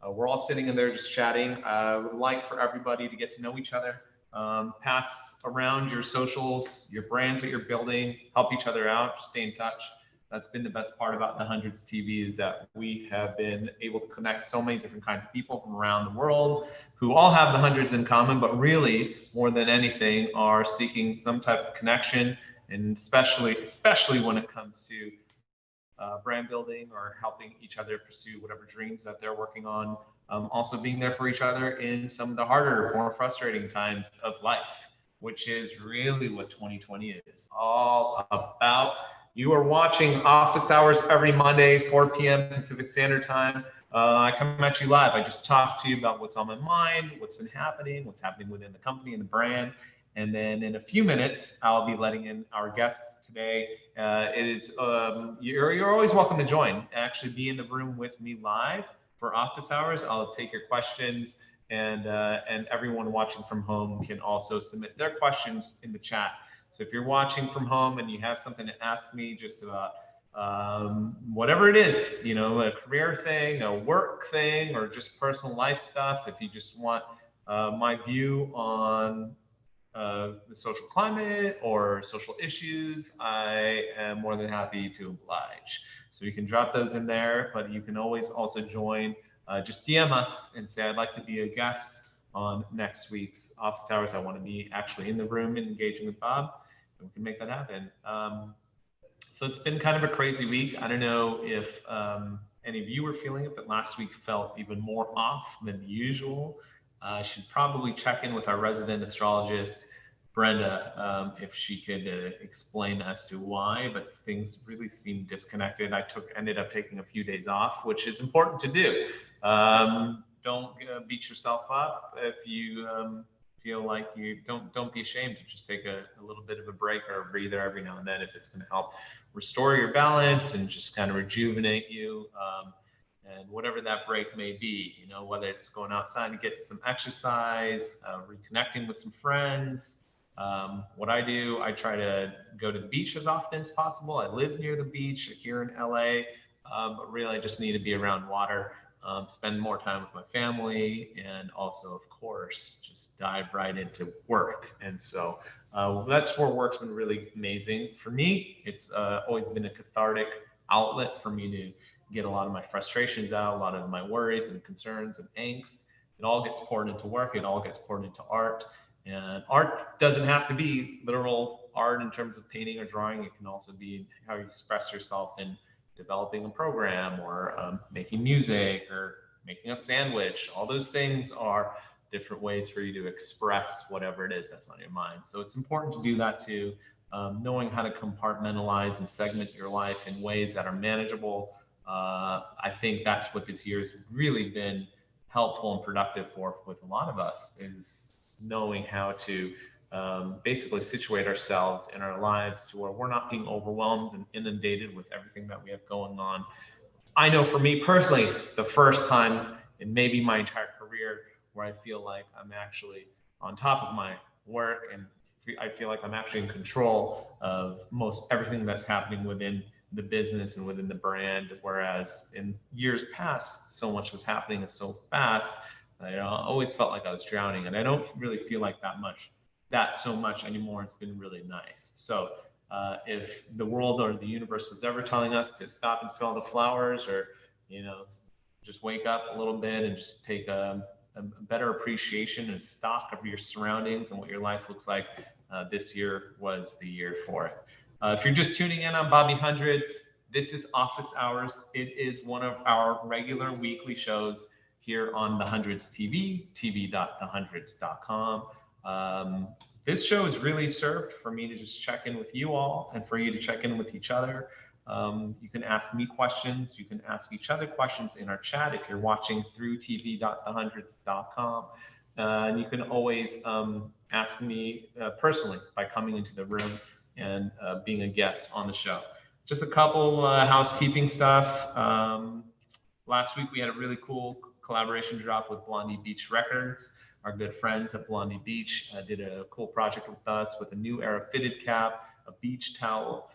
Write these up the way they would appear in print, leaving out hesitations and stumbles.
We're all sitting in there just chatting. I would like for everybody to get to know each other. Pass around your socials, your brands that you're building, help each other out, just stay in touch. That's been the best part about the Hundreds TV is that we have been able to connect so many different kinds of people from around the world who all have the Hundreds in common, but really more than anything are seeking some type of connection, and especially when it comes to brand building or helping each other pursue whatever dreams that they're working on. Also being there for each other in some of the harder, more frustrating times of life, which is really what 2020 is all about. You are watching Office Hours every Monday, 4 p.m. Pacific Standard Time. I come at you live. I just talk to you about what's on my mind, what's been happening, what's happening within the company and the brand. And then in a few minutes, I'll be letting in our guests today. You're always welcome to join. Actually, be in the room with me live for Office Hours. I'll take your questions, and everyone watching from home can also submit their questions in the chat. So if you're watching from home and you have something to ask me just about whatever it is, a career thing, a work thing, or just personal life stuff, if you just want my view on the social climate or social issues, I am more than happy to oblige. So you can drop those in there, but you can always also join. Just DM us and say, I'd like to be a guest on next week's Office Hours. I want to be actually in the room and engaging with Bob, and we can make that happen. So it's been kind of a crazy week. I don't know if any of you were feeling it, but last week felt even more off than usual. I should probably check in with our resident astrologist, Brenda, if she could explain as to why, but things really seem disconnected. Ended up taking a few days off, which is important to do. Don't beat yourself up if you feel like you don't be ashamed to just take a little bit of a break or a breather every now and then if it's going to help restore your balance and just kind of rejuvenate you. And whatever that break may be, whether it's going outside to get some exercise, reconnecting with some friends. What I do, I try to go to the beach as often as possible. I live near the beach here in LA, but really I just need to be around water, spend more time with my family, and also, of course, just dive right into work. And so that's where work's been really amazing. For me, it's always been a cathartic outlet for me to get a lot of my frustrations out, a lot of my worries and concerns and angst. It all gets poured into work. It all gets poured into art. And art doesn't have to be literal art in terms of painting or drawing. It can also be how you express yourself in developing a program or making music or making a sandwich. All those things are different ways for you to express whatever it is that's on your mind. So it's important to do that too. Knowing how to compartmentalize and segment your life in ways that are manageable. I think that's what this year has really been helpful and productive for with a lot of us, is knowing how to basically situate ourselves in our lives to where we're not being overwhelmed and inundated with everything that we have going on. I know for me personally, it's the first time in maybe my entire career where I feel like I'm actually on top of my work, and I feel like I'm actually in control of most everything that's happening within the business and within the brand. Whereas in years past, so much was happening and so fast, I always felt like I was drowning, and I don't really feel like that so much anymore. It's been really nice. So if the world or the universe was ever telling us to stop and smell the flowers, or just wake up a little bit and just take a better appreciation and stock of your surroundings and what your life looks like, this year was the year for it. If you're just tuning in on Bobby Hundreds, this is Office Hours. It is one of our regular weekly shows here on the Hundreds TV, tv.thehundreds.com. This show is really served for me to just check in with you all and for you to check in with each other. You can ask me questions. You can ask each other questions in our chat if you're watching through tv.thehundreds.com. And you can always ask me personally by coming into the room and being a guest on the show. Just a couple housekeeping stuff. Last week we had a really cool collaboration drop with Blondie Beach Records. Our good friends at Blondie Beach did a cool project with us with a new era fitted cap, a beach towel,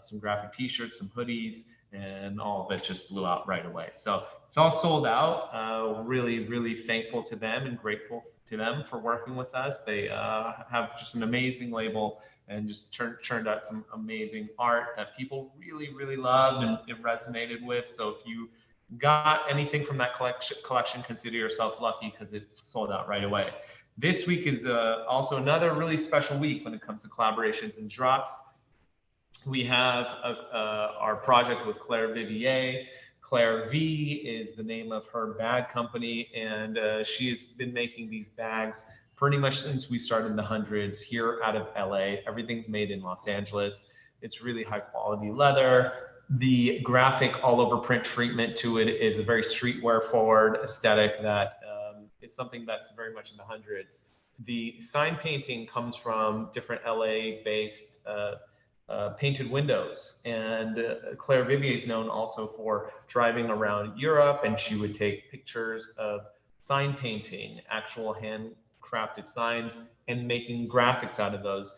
some graphic t-shirts, some hoodies, and all of it just blew out right away. So it's all sold out. Really, really thankful to them and grateful to them for working with us. They have just an amazing label and just churned out some amazing art that people really, really loved and it resonated with. So if you got anything from that collection, consider yourself lucky because it sold out right away. This week is also another really special week when it comes to collaborations and drops. We have our project with Claire Vivier. Claire V is the name of her bag company, and she has been making these bags pretty much since we started in the hundreds here out of LA. Everything's made in Los Angeles. It's really high quality leather. The graphic all over print treatment to it is a very streetwear forward aesthetic that is something that's very much in the hundreds. The sign painting comes from different LA based painted windows. And Claire Vivier is known also for driving around Europe, and she would take pictures of sign painting, actual handcrafted signs, and making graphics out of those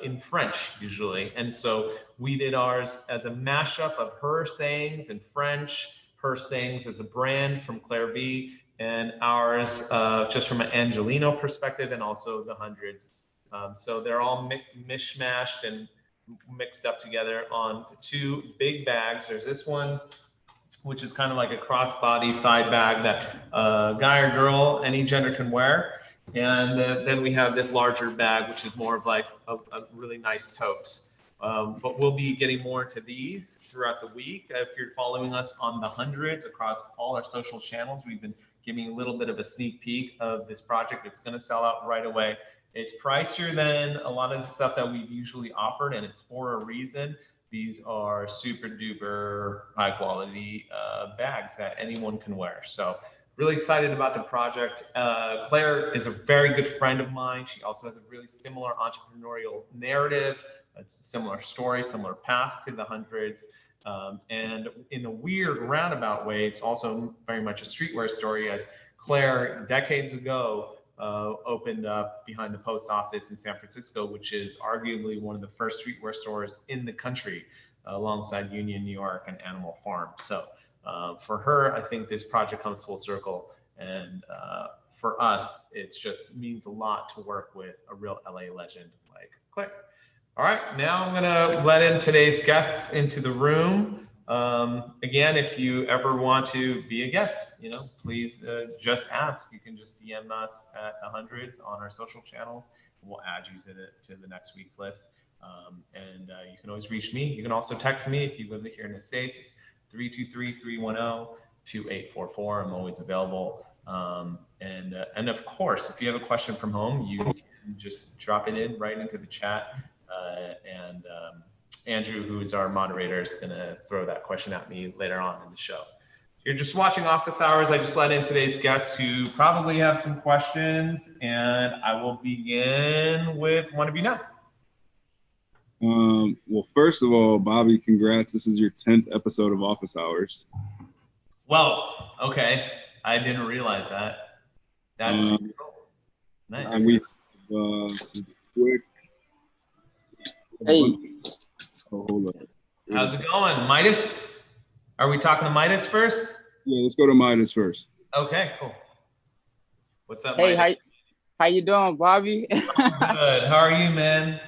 in French usually. And so we did ours as a mashup of her sayings in French, her sayings as a brand from Claire V, and ours just from an Angelino perspective, and also the hundreds. So they're all mishmashed and mixed up together on two big bags. There's this one, which is kind of like a crossbody side bag that guy or girl, any gender can wear. And then we have this larger bag, which is more of like a really nice tote. But we'll be getting more into these throughout the week. If you're following us on the hundreds across all our social channels, we've been giving a little bit of a sneak peek of this project. It's going to sell out right away. It's pricier than a lot of the stuff that we've usually offered, and it's for a reason. These are super duper high quality bags that anyone can wear. So really excited about the project. Claire is a very good friend of mine. She also has a really similar entrepreneurial narrative, a similar story, similar path to the hundreds. And in a weird roundabout way, it's also very much a streetwear story, as Claire decades ago opened up behind the post office in San Francisco, which is arguably one of the first streetwear stores in the country, alongside Union, New York, and Animal Farm. So for her, I think this project comes full circle. And for us, it just means a lot to work with a real LA legend like Claire. All right, now I'm gonna let in today's guests into the room. Again, if you ever want to be a guest, please just ask. You can just DM us at the hundreds on our social channels. And we'll add you to the next week's list. And you can always reach me. You can also text me if you live here in the States. It's 323-310-2844. I'm always available. And of course, if you have a question from home, you can just drop it in right into the chat. And Andrew, who is our moderator, is going to throw that question at me later on in the show. If you're just watching Office Hours, I just let in today's guests who probably have some questions, and I will begin with one of you now. Well, first of all, Bobby, congrats. This is your 10th episode of Office Hours. Well, okay. I didn't realize that. That's nice. And we have some quick... Hey. Oh, hold on. How's it going? Midas? Are we talking to Midas first? Yeah, let's go to Midas first. Okay, cool. What's up, Hey, Midas? how you doing, Bobby? I'm good. How are you, man?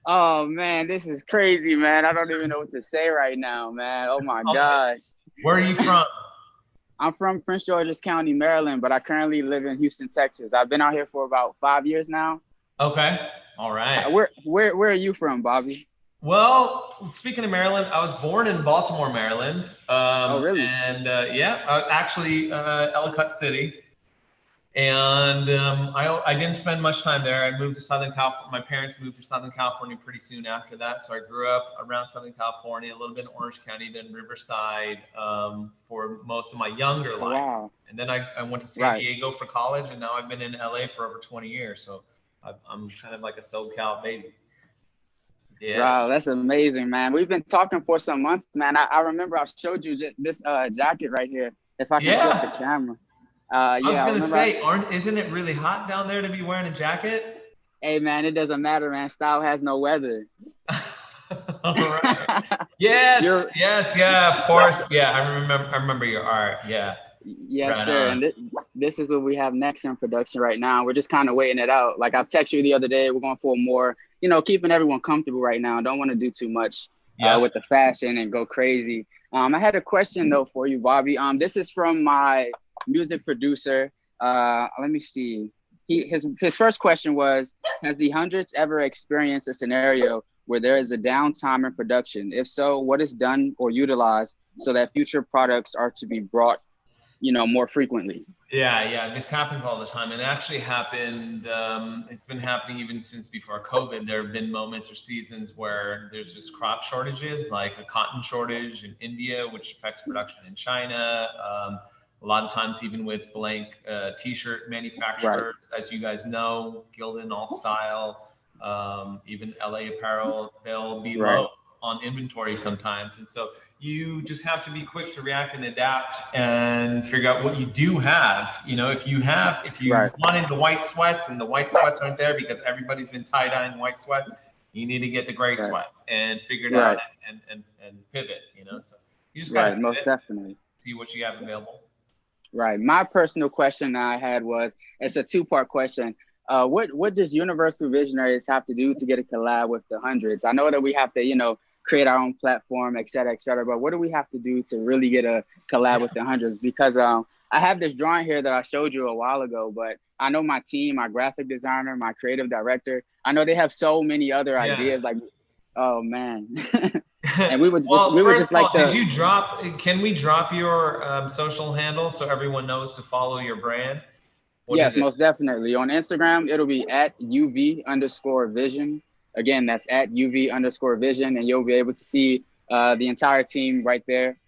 Oh, man, this is crazy, man. I don't even know what to say right now, man. Oh, my gosh. Where are you from? I'm from Prince George's County, Maryland, but I currently live in Houston, Texas. I've been out here for about 5 years now. Okay. All right. Where are you from, Bobby? Well, speaking of Maryland, I was born in Baltimore, Maryland. Oh, really? And actually Ellicott City. And I didn't spend much time there. I moved to Southern California. My parents moved to Southern California pretty soon after that. So I grew up around Southern California, a little bit in Orange County, then Riverside for most of my younger life. Wow. And then I went to San Diego for college, and now I've been in LA for over 20 years. So I'm kind of like a SoCal baby. Yeah. Wow, that's amazing, man. We've been talking for some months, man. I remember I showed you this jacket right here. If I can flip the camera. I was gonna say, isn't it really hot down there to be wearing a jacket? Hey, man, it doesn't matter, man. Style has no weather. All right. Yes, yeah, of course. Yeah, I remember your art. Yeah. Yes, Right sir. on. And this is what we have next in production right now. We're just kind of waiting it out. Like I've texted you the other day, we're going for more, keeping everyone comfortable right now. Don't want to do too much with the fashion and go crazy. I had a question though for you, Bobby. This is from my music producer. Let me see. His first question was, has the Hundreds ever experienced a scenario where there is a downtime in production? If so, what is done or utilized so that future products are to be brought more frequently? Yeah, this happens all the time. It actually happened, it's been happening even since before COVID. There have been moments or seasons where there's just crop shortages, like a cotton shortage in India, which affects production in China. A lot of times, even with blank t-shirt manufacturers, as you guys know, Gildan, All Style, even LA Apparel, they'll be low on inventory sometimes. And so you just have to be quick to react and adapt and figure out what you do have. If you wanted the white sweats and the white sweats aren't there because everybody's been tie-dyeing white sweats, you need to get the gray sweats and figure it out and pivot, So you just got to most definitely see what you have available. Right. My personal question I had was, it's a two-part question. What does Universal Visionaries have to do to get a collab with the Hundreds? I know that we have to, create our own platform, et cetera, but what do we have to do to really get a collab with the Hundreds? Because I have this drawing here that I showed you a while ago, but I know my team, my graphic designer, my creative director, I know they have so many other ideas. Like, oh man. And we would just like to. Did you drop? Can we drop your social handle so everyone knows to follow your brand? Yes, most definitely. On Instagram, it'll be at UV_vision. Again, that's at UV_vision, and you'll be able to see the entire team right there.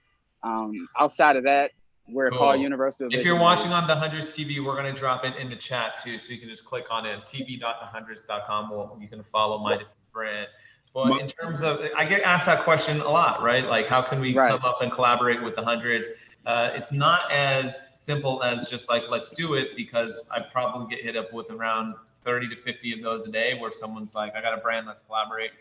Outside of that, we're called Universal Vision. If you're watching on the Hundreds TV, we're going to drop it in the chat too, so you can just click on it, tv.thehundreds.com. You can follow Midas's brand. Well, in terms of, I get asked that question a lot, right? Like, how can we come up and collaborate with the Hundreds? It's not as simple as just like, let's do it, because I probably get hit up with around 30 to 50 of those a day where someone's like, I got a brand, let's collaborate.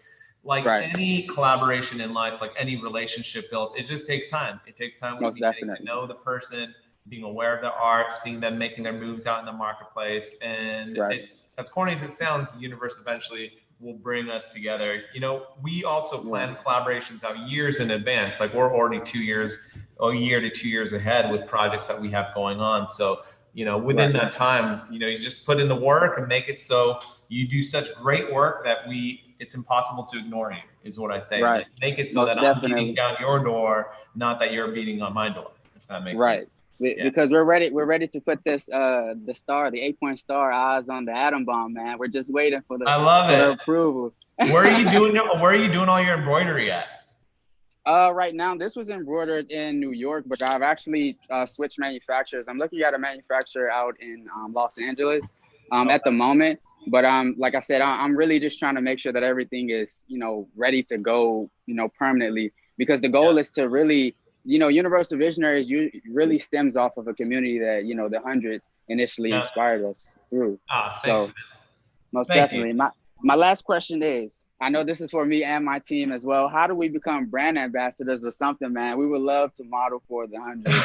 Like any collaboration in life, like any relationship built, it just takes time. It takes time with getting to know the person, being aware of their art, seeing them making their moves out in the marketplace. And it's, as corny as it sounds, the universe eventually will bring us together. We also plan collaborations out years in advance. Like we're already a year to 2 years ahead with projects that we have going on. So within that time, you just put in the work and make it so you do such great work that it's impossible to ignore you, is what I say. Like, make it so that I'm beating down your door, not that you're beating on my door, if that makes sense. Because we're ready to put this the 8-point star eyes on the atom bomb, man. We're just waiting for the approval. Where are you doing all your embroidery at? Right now, this was embroidered in New York, but I've actually switched manufacturers. I'm looking at a manufacturer out in Los Angeles at the moment. But like I said, I'm really just trying to make sure that everything is, ready to go, permanently, because the goal is to really, Universal Visionaries really stems off of a community that, the Hundreds initially inspired us through. So most definitely. My last question is, I know this is for me and my team as well. How do we become brand ambassadors or something, man? We would love to model for the Hundreds.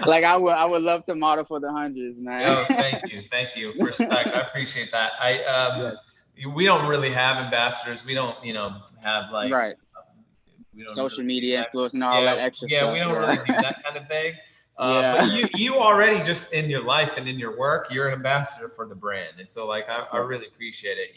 I would love to model for the Hundreds, man. Oh, thank you. Respect. I appreciate that. We don't really have ambassadors. We don't, have like we don't social media influence and all that extra stuff. Yeah, we don't really do that kind of thing. But you already, just in your life and in your work, you're an ambassador for the brand. And so like, I really appreciate it,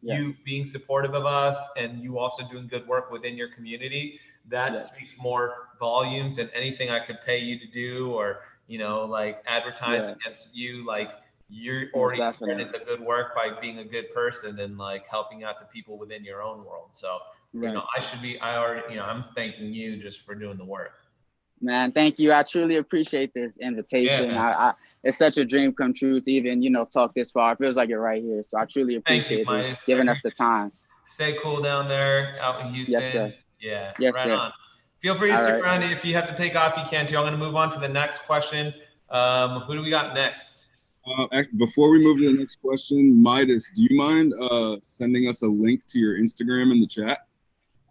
you being supportive of us, and you also doing good work within your community. That speaks more volumes than anything I could pay you to do, or, like advertise against you. Like, you're already started the good work by being a good person and like helping out the people within your own world. So, I'm thanking you just for doing the work. Man, thank you. I truly appreciate this invitation. It's such a dream come true to even, talk this far. It feels like you're right here. So I truly appreciate you giving us the time. Stay cool down there out in Houston. Yes, sir. Yeah, yes, right sir. on. Feel free to stick around. If you have to take off, you can too. I'm going to move on to the next question. Who do we got next? Before we move to the next question, Midas, do you mind sending us a link to your Instagram in the chat?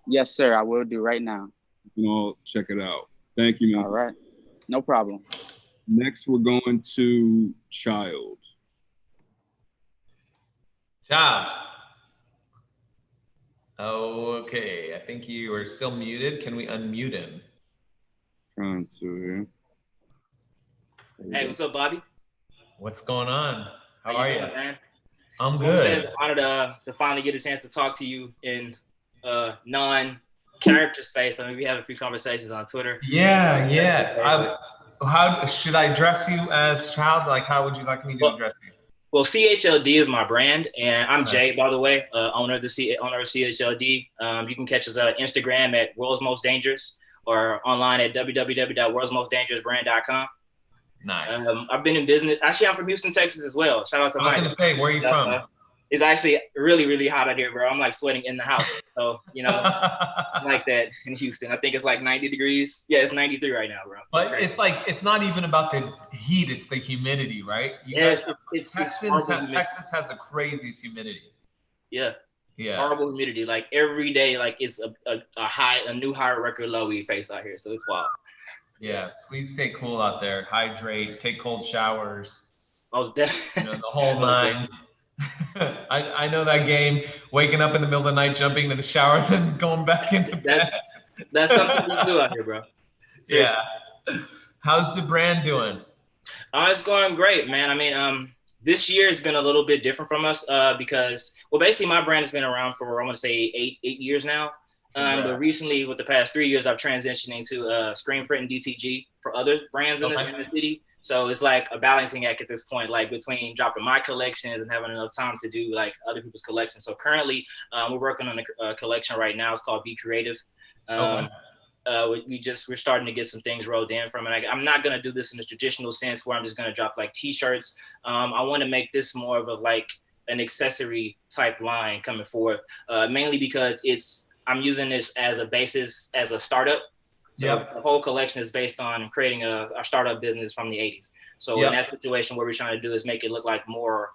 Yes, sir. I will do right now. We can all check it out. Thank you, man. All right. No problem. Next, we're going to Child. Child. Okay, I think you are still muted. Can we unmute him? Trying to here. Hey, what's up, Bobby? What's going on? How are you doing, man? I'm good. It's an honor to finally get a chance to talk to you in non-character space. I mean, we have a few conversations on Twitter. Yeah. How should I address you as Child? Like, how would you like me to address you? Well, CHLD is my brand, and I'm Jay, by the way, owner of CHLD. You can catch us on Instagram at World's Most Dangerous or online at www.worldsmostdangerousbrand.com. Nice. I've been in business. Actually, I'm from Houston, Texas as well. Shout out to Mike. I was gonna say, where are you from? It's actually really, really hot out here, bro. I'm like sweating in the house. So, you know, it's like that in Houston. I think it's like 90 degrees. Yeah, it's 93 right now, bro. But it's like, it's not even about the heat. It's the humidity, right? Texas has the craziest humidity. Yeah. Horrible humidity. Like every day, like it's a new high record low we face out here. So it's wild. Yeah, please stay cool out there. Hydrate, take cold showers. I was definitely the whole nine. I know that game. Waking up in the middle of the night, jumping into the shower, then going back into bed. That's something we do out here, bro. Seriously. Yeah. How's the brand doing? It's going great, man. I mean, this year has been a little bit different from us because, well, basically my brand has been around for, I want to say, eight years now. But recently, with the past 3 years, I've transitioned into screen print and DTG for other brands in the city. So it's like a balancing act at this point, like between dropping my collections and having enough time to do like other people's collections. So currently, we're working on a collection right now. It's called Be Creative. We're starting to get some things rolled in from it. I'm not gonna do this in the traditional sense where I'm just gonna drop like T-shirts. I want to make this more of a like an accessory type line coming forward, mainly because I'm using this as a basis as a startup. So the whole collection is based on creating a startup business from the 80s. So in that situation, what we're trying to do is make it look like more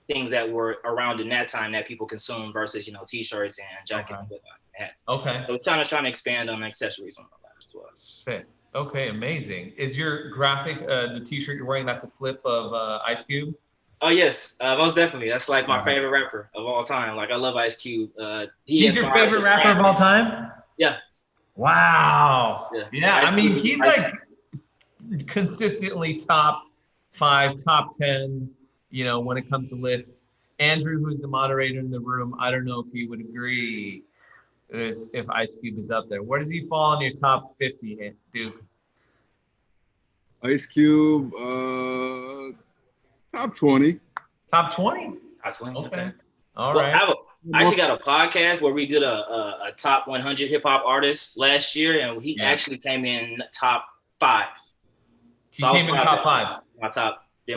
things that were around in that time that people consume versus, you know, T-shirts and jackets and hats. Okay. So we're trying to expand on accessories on that as well. Sick. Okay, amazing. Is your graphic, the T-shirt you're wearing, that's a flip of Ice Cube? Oh yes, most definitely. That's like my favorite rapper of all time. Like I love Ice Cube. He's your favorite rapper of all time? Yeah. Wow. Yeah. I mean, he's like consistently top 5, top 10, you know, when it comes to lists. Andrew, who's the moderator in the room, I don't know if he would agree if Ice Cube is up there. Where does he fall in your top 50, Duke? Ice Cube, top 20. Top 20? Top 20. Okay. All right. I actually got a podcast where we did a top 100 hip hop artists last year, and he actually came in top 5. He came in top 5.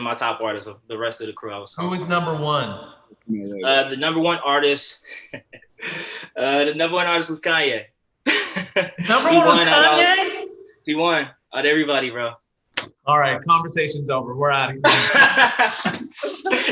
My top artist of the rest of the crew. Who was number 1? The number one artist. The number one artist was Kanye. Number one was Kanye? He won out of everybody, bro. All right, conversation's over. We're out of here.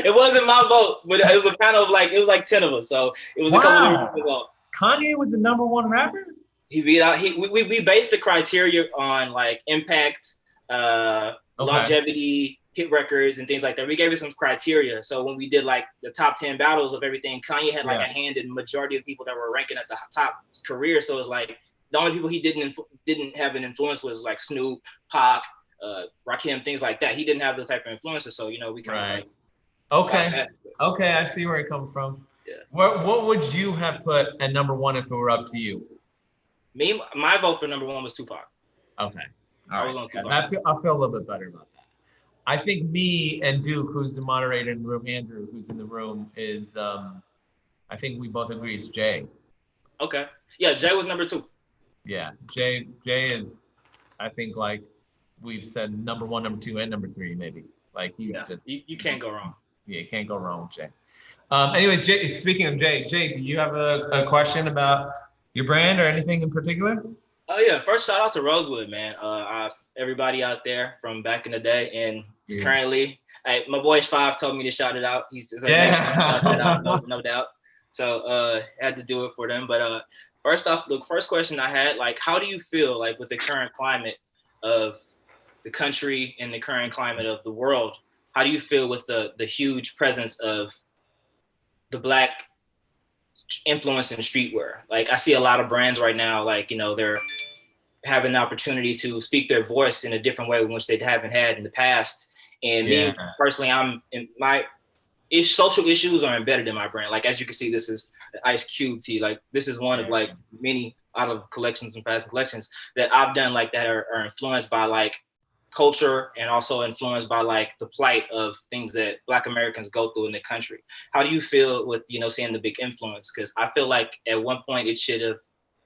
It wasn't my vote, but it was a kind of like, it was like 10 of us. So it was a couple of people. Kanye was the number 1 rapper? He beat out, we based the criteria on like impact, longevity, hit records and things like that. We gave it some criteria. So when we did like the top 10 battles of everything, Kanye had like a hand in majority of people that were ranking at the top career. So it's like the only people he didn't have an influence was like Snoop, Pac, Rakim, things like that. He didn't have those type of influences. So, you know, we kind of like, okay, I see where it comes from. Yeah. What would you have put at number 1 if it were up to you? My vote for number 1 was Tupac. Okay. I was on Tupac. I feel a little bit better about that. I think me and Duke, who's the moderator in the room, Andrew, who's in the room, is I think we both agree it's Jay. Okay. Yeah, Jay was number 2. Yeah, Jay is, I think, like we've said, number 1, number 2, and number 3, maybe. Like he's just you can't go wrong. Yeah, you can't go wrong with Jay. Anyways, Jay, speaking of Jay, do you have a question about your brand or anything in particular? Oh yeah, first shout out to Rosewood, man. everybody out there from back in the day and currently. My boy's 5 told me to shout it out. He's like, make sure you shout that out, no doubt. So had to do it for them. But first off, the first question I had, like, how do you feel like with the current climate of the country and the current climate of the world? How do you feel with the huge presence of the Black influence in streetwear? Like, I see a lot of brands right now, like, you know, they're having an opportunity to speak their voice in a different way, which they haven't had in the past. And me personally, I'm in my social issues are embedded in my brand. Like, as you can see, this is the Ice Cube tee. Like, this is one of like many out of collections and past collections that I've done like that are influenced by like culture and also influenced by like the plight of things that Black Americans go through in the country. How do you feel with, you know, seeing the big influence? Because I feel like at one point it should have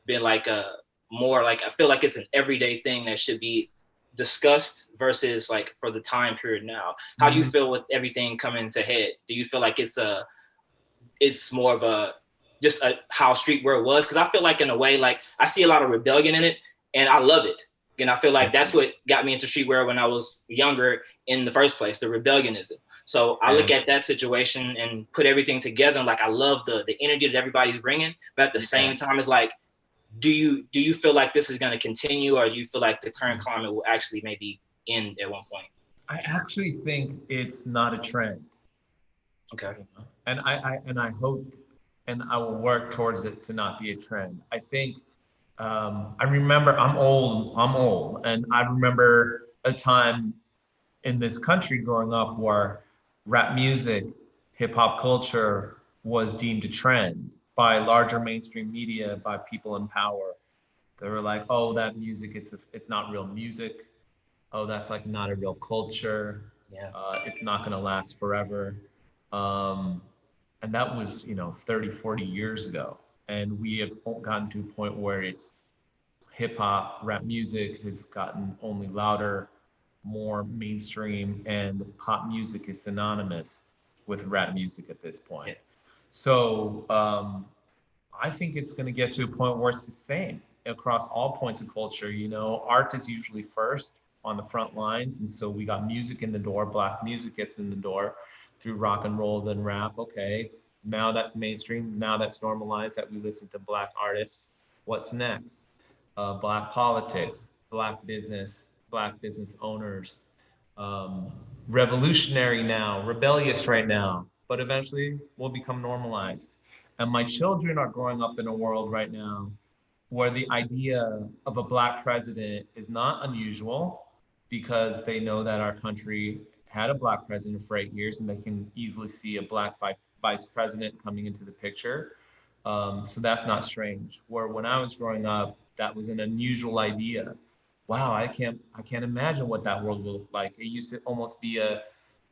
been like a more like, I feel like it's an everyday thing that should be discussed versus like for the time period now. How do you feel with everything coming to head? Do you feel like it's more of a just how streetwear was? Because I feel like in a way, like I see a lot of rebellion in it and I love it. And I feel like that's what got me into streetwear when I was younger in the first place, the rebellionism. So I look at that situation and put everything together. And like, I love the energy that everybody's bringing, but at the same time, it's like, do you feel like this is going to continue, or do you feel like the current climate will actually maybe end at one point? I actually think it's not a trend. Okay. And I hope and I will work towards it to not be a trend. I think I remember I'm old, and I remember a time in this country growing up where rap music, hip hop culture was deemed a trend by larger mainstream media, by people in power. They were like, oh, that music, it's not real music. Oh, that's like not a real culture. Yeah. It's not gonna last forever. And that was, 30, 40 years ago. And we have gotten to a point where it's hip hop, rap music has gotten only louder, more mainstream, and pop music is synonymous with rap music at this point. Yeah. So I think it's going to get to a point where it's the same across all points of culture. Art is usually first on the front lines. And so we got music in the door, Black music gets in the door through rock and roll, then rap. Okay, now that's mainstream. Now that's normalized that we listen to Black artists. What's next? Black politics, Black business owners, revolutionary now, rebellious right now, but eventually will become normalized. And my children are growing up in a world right now where the idea of a Black president is not unusual, because they know that our country had a Black president for 8 years, and they can easily see a Black vice president coming into the picture. So that's not strange. Where when I was growing up, that was an unusual idea. Wow, I can't imagine what that world will look like. It used to almost be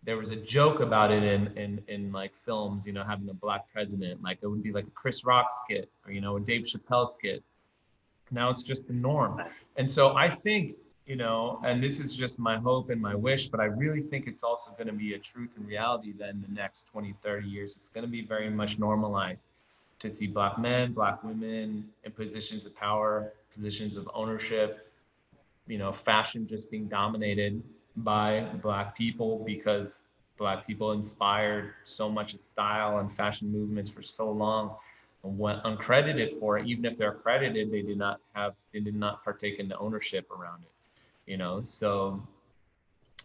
there was a joke about it in like films, having a Black president. Like it would be like a Chris Rock skit or, a Dave Chappelle skit. Now it's just the norm. And so I think, and this is just my hope and my wish, but I really think it's also going to be a truth and reality that in the next 20, 30 years, it's going to be very much normalized to see Black men, Black women in positions of power, positions of ownership, fashion just being dominated by Black people, because Black people inspired so much of style and fashion movements for so long and went uncredited for it. Even if they're credited, they did not partake in the ownership around it, So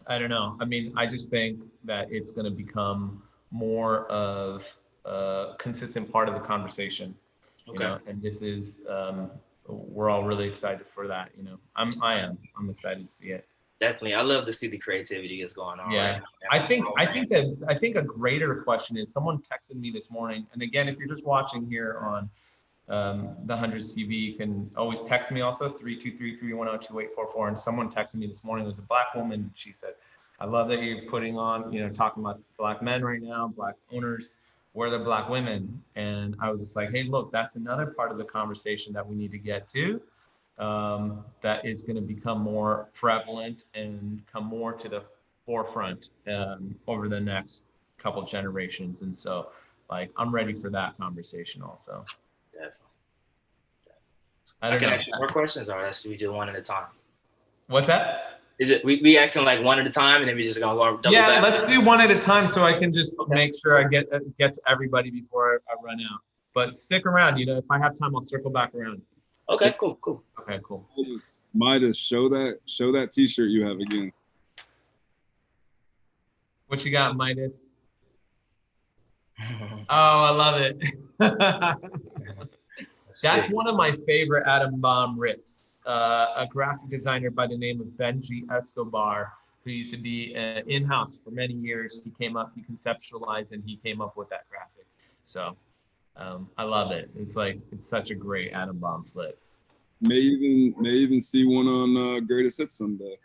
I don't know. I mean, I just think that it's going to become more of a consistent part of the conversation, and this is, we're all really excited for that. I'm excited to see it. Definitely. I love to see the creativity is going on. Yeah. Right now. I think a greater question is, someone texted me this morning. And again, if you're just watching here on the Hundreds TV, you can always text me also, 323-310-2844. And someone texted me this morning, it was a Black woman. She said, I love that you're putting on, talking about Black men right now, Black owners, where are the Black women? And I was just like, hey, look, that's another part of the conversation that we need to get to, that is going to become more prevalent and come more to the forefront over the next couple generations. And so, like, I'm ready for that conversation also. Definitely. I can ask you more questions, or that's we do one at a time. What's that? Is it we asking like one at a time and then we just gonna go double back? Let's do one at a time so I can just make sure I get to everybody before I run out. But stick around. You know, if I have time, I'll circle back around. Okay, cool. Okay, cool. Midas, show that T-shirt you have again. What you got, Midas? Oh, I love it. That's one of my favorite Atom Bomb rips. A graphic designer by the name of Benji Escobar, who used to be in-house for many years. He conceptualized, and he came up with that graphic. So I love it. It's such a great Atom Bomb flip. May even see one on Greatest Hits someday.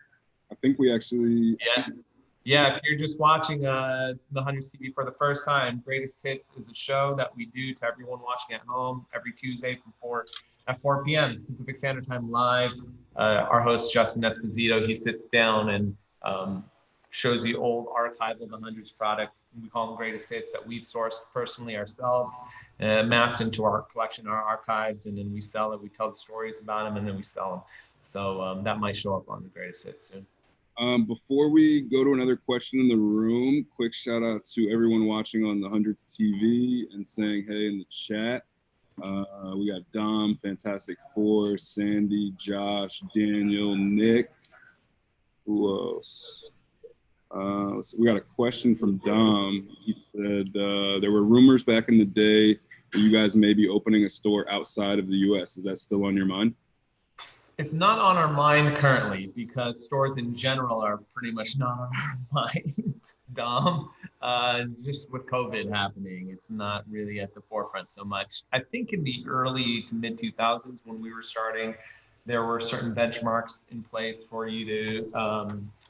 I think we actually. Yes. Yeah, if you're just watching the 100s TV for the first time, Greatest Hits is a show that we do to everyone watching at home every Tuesday at 4 p.m. Pacific Standard Time live. Our host, Justin Esposito, he sits down and shows you old archival the 100s product. We call them Greatest Hits that we've sourced personally ourselves, amassed into our collection, our archives, and then we sell it. We tell the stories about them, and then we sell them. So that might show up on the Greatest Hits soon. Before we go to another question in the room, quick shout out to everyone watching on the 100s TV and saying hey in the chat. We got Dom, Fantastic Four, Sandy, Josh, Daniel, Nick. Who else? We got a question from Dom. He said there were rumors back in the day that you guys may be opening a store outside of the U.S. Is that still on your mind? It's not on our mind currently because stores in general are pretty much not on our mind, Dom. Just with COVID happening, it's not really at the forefront so much. I think in the early to mid 2000s when we were starting, there were certain benchmarks in place for you to,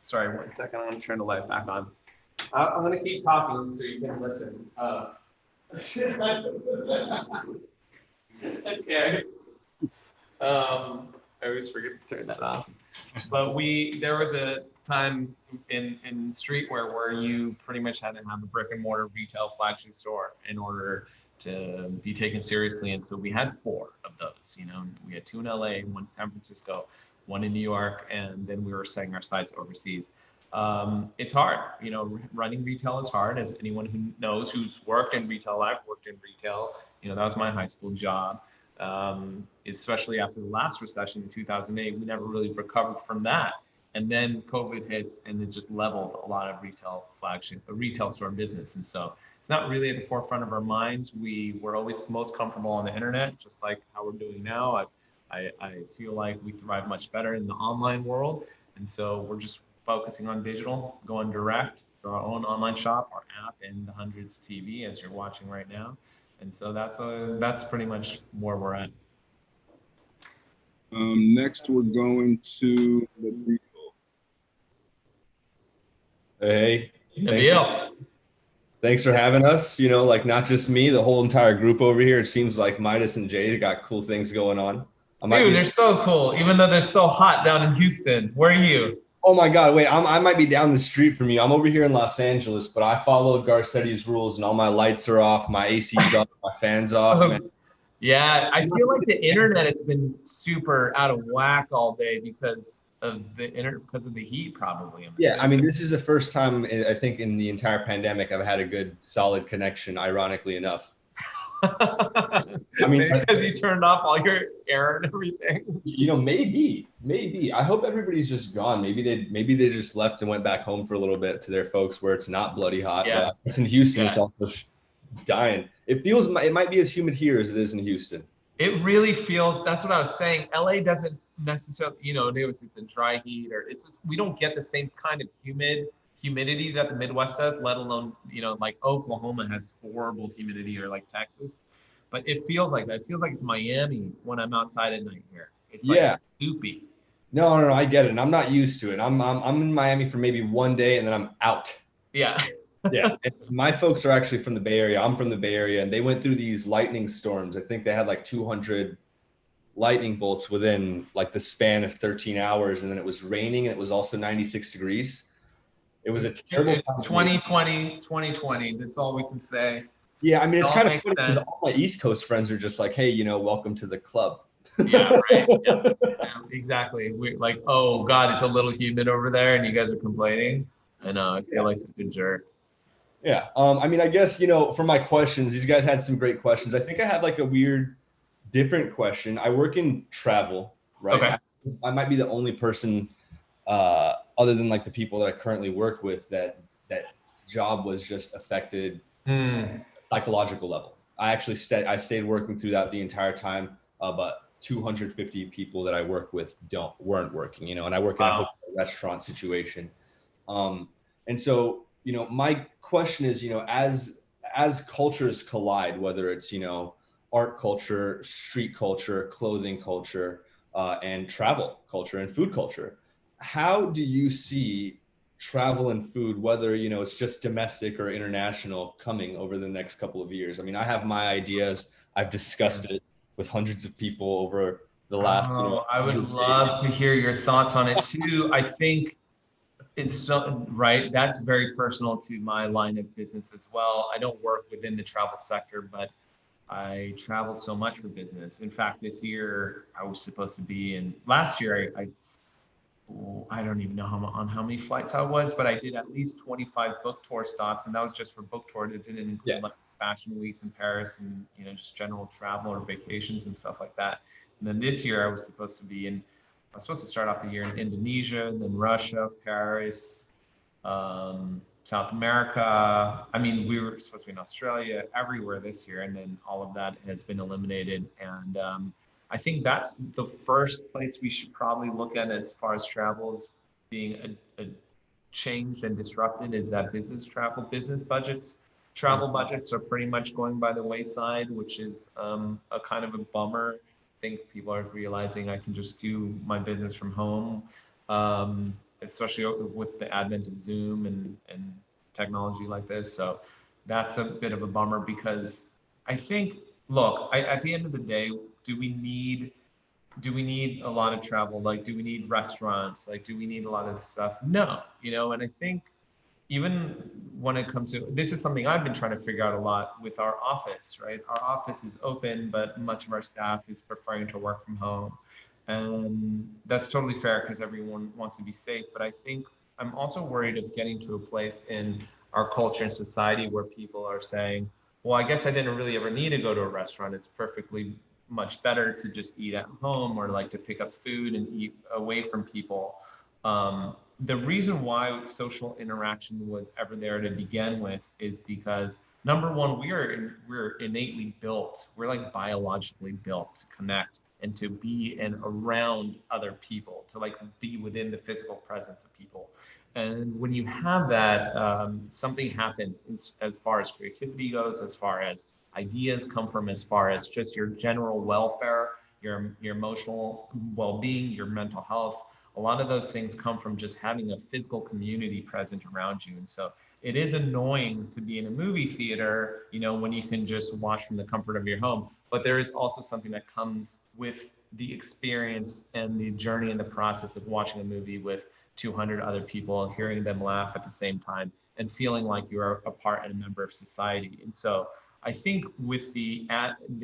sorry, 1 second, I'm gonna turn the light back on. I'm gonna keep talking so you can listen. Okay. I always forget to turn that off. But there was a time in streetwear where you pretty much had to have a brick and mortar retail flagship store in order to be taken seriously. And so we had 4 of those, you know, we had 2 in LA, 1 in San Francisco, 1 in New York, and then we were setting our sights overseas. It's hard, you know, running retail is hard, as anyone who knows who's worked in retail. I've worked in retail, you know, that was my high school job. Especially after the last recession in 2008, we never really recovered from that. And then COVID hits and it just leveled a lot of retail store business. And so it's not really at the forefront of our minds. We were always most comfortable on the internet, just like how we're doing now. I feel like we thrive much better in the online world. And so we're just focusing on digital, going direct to our own online shop, our app, and the 100s TV as you're watching right now. And so that's pretty much where we're at. Next, we're going to the Beal. Hey. Thanks for having us. You know, like not just me, the whole entire group over here. It seems like Midas and Jay got cool things going on. Dude, they're so cool, even though they're so hot down in Houston. Where are you? Oh my God, wait, I might be down the street from you. I'm over here in Los Angeles, but I followed Garcetti's rules and all my lights are off, my AC's off, my fan's off. Man. Yeah, I feel like the internet has been super out of whack all day because of the heat, probably. Yeah, I mean, this is the first time I think in the entire pandemic I've had a good, solid connection, ironically enough. I mean, because you turned off all your air and everything. You know, maybe. I hope everybody's just gone. Maybe they just left and went back home for a little bit to their folks where it's not bloody hot. Yeah. It's in Houston. Yeah. It's also dying. It might be as humid here as it is in Houston. It really feels. That's what I was saying. LA doesn't necessarily, you know, it's a dry heat, or it's just, we don't get the same kind of humidity that the Midwest does, let alone, you know, like Oklahoma has horrible humidity, or like Texas, but it feels like that. It feels like it's Miami when I'm outside at night here. It's like soupy. No, I get it. And I'm not used to it. I'm in Miami for maybe one day and then I'm out. Yeah. Yeah. And my folks are actually from the Bay Area. I'm from the Bay Area, and they went through these lightning storms. I think they had like 200 lightning bolts within like the span of 13 hours. And then it was raining and it was also 96 degrees. It was a terrible 2020. That's all we can say. Yeah, I mean, it's kind of funny because all my East Coast friends are just like, hey, you know, welcome to the club. Yeah, right. Yeah, exactly. We're like, oh God, it's a little humid over there, and you guys are complaining. I know. I feel like such a jerk. Yeah. I mean, I guess, for my questions, these guys had some great questions. I think I have like a weird, different question. I work in travel, right? Okay. I might be the only person, other than like the people that I currently work with, that job was just affected Hmm. psychological level. I stayed working through that the entire time, but 250 people that I work with weren't working, and I work in a Wow. hotel restaurant situation. And so, my question is, as cultures collide, whether it's, art culture, street culture, clothing culture, and travel culture and food culture, how do you see travel and food, whether, it's just domestic or international, coming over the next couple of years? I mean, I have my ideas. I've discussed it with hundreds of people over the last, Oh, I would 100 days. love to hear your thoughts on it too. I think it's so right. That's very personal to my line of business as well. I don't work within the travel sector, but I travel so much for business. In fact, this year I was supposed to be in. Last year, I don't even know on how many flights I was, but I did at least 25 book tour stops, and that was just for book tour. It didn't include like fashion weeks in Paris and just general travel or vacations and stuff like that. And then this year I was supposed to be in. I was supposed to start off the year in Indonesia, and then Russia, Paris, South America. I mean, we were supposed to be in Australia, everywhere this year, and then all of that has been eliminated. And I think that's the first place we should probably look at as far as travel is being a changed and disrupted is that business budgets. Travel budgets are pretty much going by the wayside, which is a kind of a bummer. I think people are realizing I can just do my business from home, especially with the advent of Zoom and technology like this. So that's a bit of a bummer because I think, look, at the end of the day, do we need do we need a lot of travel? Like, do we need restaurants? Like, do we need a lot of stuff? No, and I think even when it comes to this is something I've been trying to figure out a lot with our office, right? Our office is open, but much of our staff is preferring to work from home. And that's totally fair because everyone wants to be safe. But I think I'm also worried of getting to a place in our culture and society where people are saying, well, I guess I didn't really ever need to go to a restaurant. It's perfectly much better to just eat at home or like to pick up food and eat away from people. The reason why social interaction was ever there to begin with is because number one, we're innately built. We're like biologically built to connect and to be and around other people, to like be within the physical presence of people. And when you have that, something happens as far as creativity goes, as far as ideas come from, as far as just your general welfare, your emotional well-being, your mental health. A lot of those things come from just having a physical community present around you. And so it is annoying to be in a movie theater, when you can just watch from the comfort of your home. But there is also something that comes with the experience and the journey and the process of watching a movie with 200 other people, hearing them laugh at the same time, and feeling like you're a part and a member of society. And so I think with the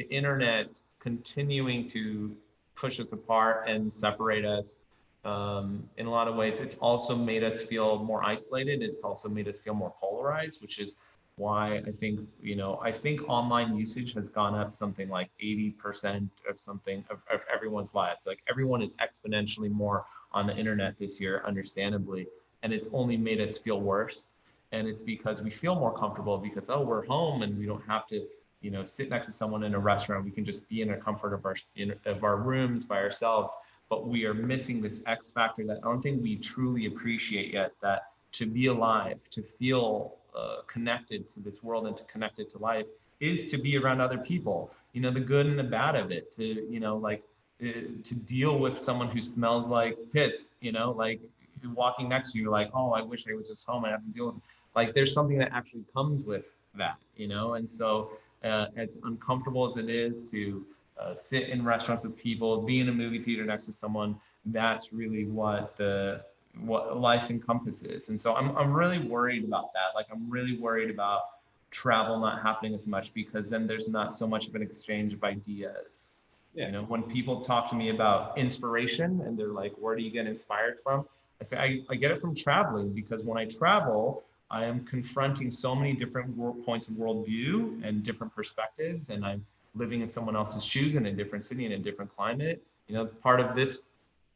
internet continuing to push us apart and separate us, in a lot of ways, it's also made us feel more isolated. It's also made us feel more polarized, which is why I think online usage has gone up something like 80% of everyone's lives. Like everyone is exponentially more on the internet this year, understandably, and it's only made us feel worse. And it's because we feel more comfortable because, oh, we're home and we don't have to, sit next to someone in a restaurant. We can just be in the comfort of our rooms by ourselves. But we are missing this X factor that I don't think we truly appreciate yet, that to be alive, to feel connected to this world and to connected to life is to be around other people, the good and the bad of it, to deal with someone who smells like piss, like walking next to you, like, oh, I wish I was just home. I have to deal with, like, there's something that actually comes with that, and so as uncomfortable as it is to sit in restaurants with people, be in a movie theater next to someone, that's really what life encompasses. And so I'm really worried about that. Like I'm really worried about travel not happening as much because then there's not so much of an exchange of ideas. You know, when people talk to me about inspiration and they're like, where do you get inspired from? I say, I get it from traveling, because when I travel, I am confronting so many different points of worldview and different perspectives, and I'm living in someone else's shoes in a different city, in a different climate. You know, part of this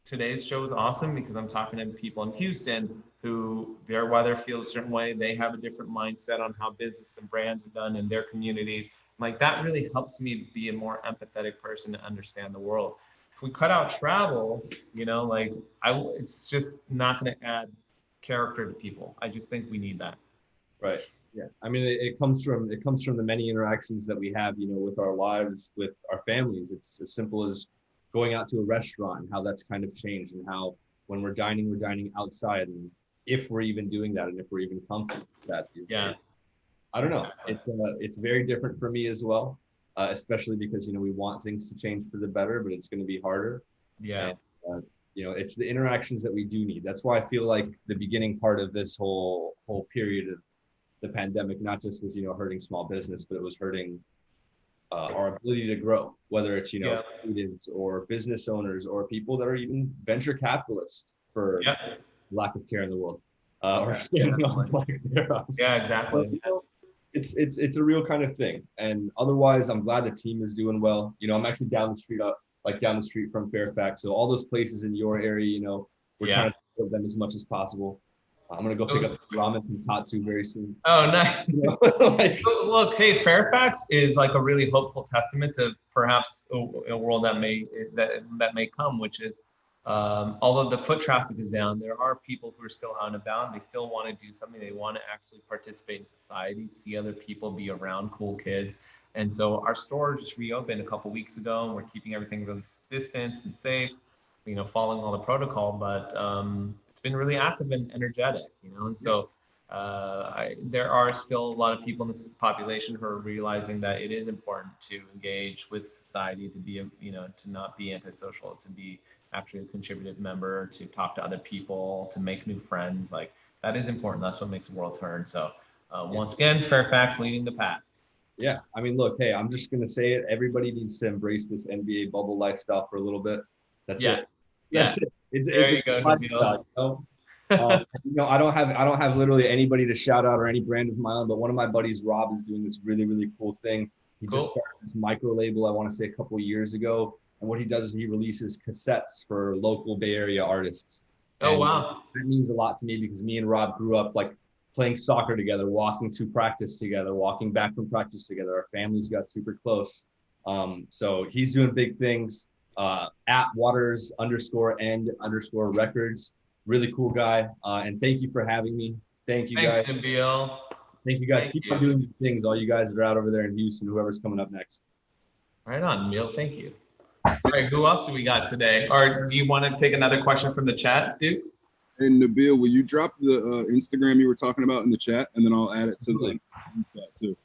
today's show is awesome because I'm talking to people in Houston who their weather feels a certain way. They have a different mindset on how business and brands are done in their communities. Like that really helps me be a more empathetic person to understand the world. If we cut out travel, you know, like it's just not going to add character to people. I just think we need that. Right. Yeah. I mean, it comes from the many interactions that we have, you know, with our lives, with our families. It's as simple as going out to a restaurant and how that's kind of changed, and how when we're dining outside, and if we're even doing that, and if we're even comfortable with that. Yeah. I don't know. It's very different for me as well, especially because, you know, we want things to change for the better, but it's going to be harder. Yeah. And, you know, it's the interactions that we do need. That's why I feel like the beginning part of this whole period of the pandemic, not just was, you know, hurting small business, but it was hurting our ability to grow, whether it's, you know, students or business owners or people that are even venture capitalists, for lack of care in the world, or standing on lack thereof. Yeah, exactly. But, you know, it's a real kind of thing. And otherwise, I'm glad the team is doing well. You know, I'm actually down the street from Fairfax. So all those places in your area, you know, we're trying to support them as much as possible. I'm going to go pick up ramen from Tatsu very soon. Oh, nice. You know, like, look, hey, Fairfax is like a really hopeful testament to perhaps a world that may come, which is, although the foot traffic is down, there are people who are still out and about. They still want to do something. They want to actually participate in society, see other people, be around cool kids. And so our store just reopened a couple weeks ago, and we're keeping everything really distanced and safe, you know, following all the protocol. But it's been really active and energetic, you know. And so there are still a lot of people in this population who are realizing that it is important to engage with society, to be, you know, to not be antisocial, to be actually a contributive member, to talk to other people, to make new friends. Like that is important. That's what makes the world turn. So once again, Fairfax leading the pack. Yeah, I mean, look, hey, I'm just gonna say it. Everybody needs to embrace this NBA bubble lifestyle for a little bit. That's it. That's it. It's you go, lifestyle, you know? You know, I don't have literally anybody to shout out or any brand of my own, but one of my buddies, Rob, is doing this really, really cool thing. He just started this micro label, I want to say a couple of years ago. And what he does is he releases cassettes for local Bay Area artists. Oh, wow. That means a lot to me because me and Rob grew up like playing soccer together, walking to practice together, walking back from practice together. Our families got super close. So he's doing big things. At Waters_and_records. Really cool guy. And thank you for having me. Thank you, guys. Thanks, Nabil. Thank you, guys. Keep on doing these things, all you guys that are out over there in Houston, whoever's coming up next. Right on, Nabil. Thank you. All right, who else do we got today? Or do you want to take another question from the chat, Duke? And Nabil, will you drop the Instagram you were talking about in the chat, and then I'll add it to the chat too.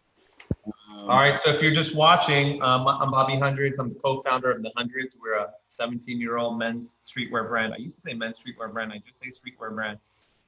All right, so if you're just watching, I'm Bobby Hundreds. I'm the co-founder of The Hundreds. We're a 17-year-old men's streetwear brand. I used to say men's streetwear brand. I just say streetwear brand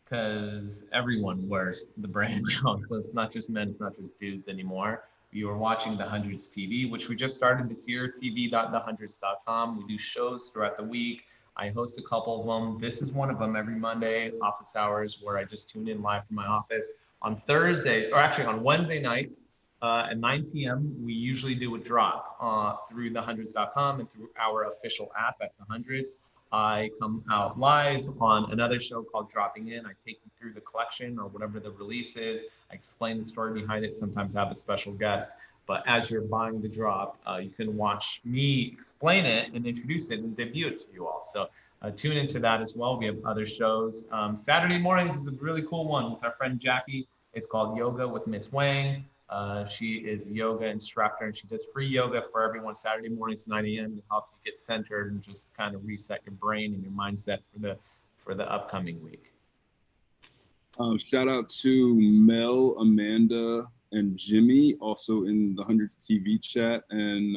because everyone wears the brand now. So it's not just men, it's not just dudes anymore. You are watching The Hundreds TV, which we just started this year, tv.thehundreds.com. We do shows throughout the week. I host a couple of them. This is one of them every Monday, office hours, where I just tune in live from my office. On Thursdays, or actually on Wednesday nights at 9 p.m., we usually do a drop through thehundreds.com and through our official app at The Hundreds. I come out live on another show called Dropping In. I take you through the collection or whatever the release is. I explain the story behind it, sometimes have a special guest. But as you're buying the drop, you can watch me explain it and introduce it and debut it to you all. So tune into that as well. We have other shows. Saturday mornings is a really cool one with our friend Jackie. It's called Yoga with Miss Wang. She is a yoga instructor, and she does free yoga for everyone Saturday mornings, 9 a.m. to help you get centered and just kind of reset your brain and your mindset for the upcoming week. Shout out to Mel, Amanda, and Jimmy, also in the Hundreds TV chat. And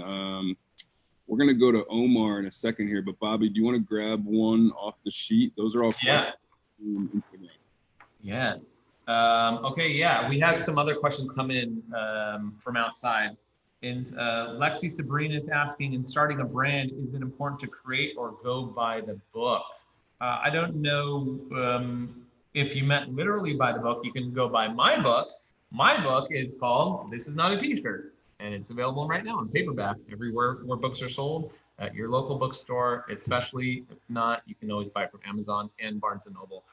we're going to go to Omar in a second here. But Bobby, do you want to grab one off the sheet? Those are all questions. Yes. Okay, yeah. We had some other questions come in from outside Lexi Sabrina is asking, in starting a brand, is it important to create or go by the book? I don't know if you meant literally by the book. You can go by my book. My book is called This Is Not a T-shirt, and it's available right now in paperback everywhere where books are sold, at your local bookstore, especially. If not, you can always buy it from Amazon and Barnes and Noble.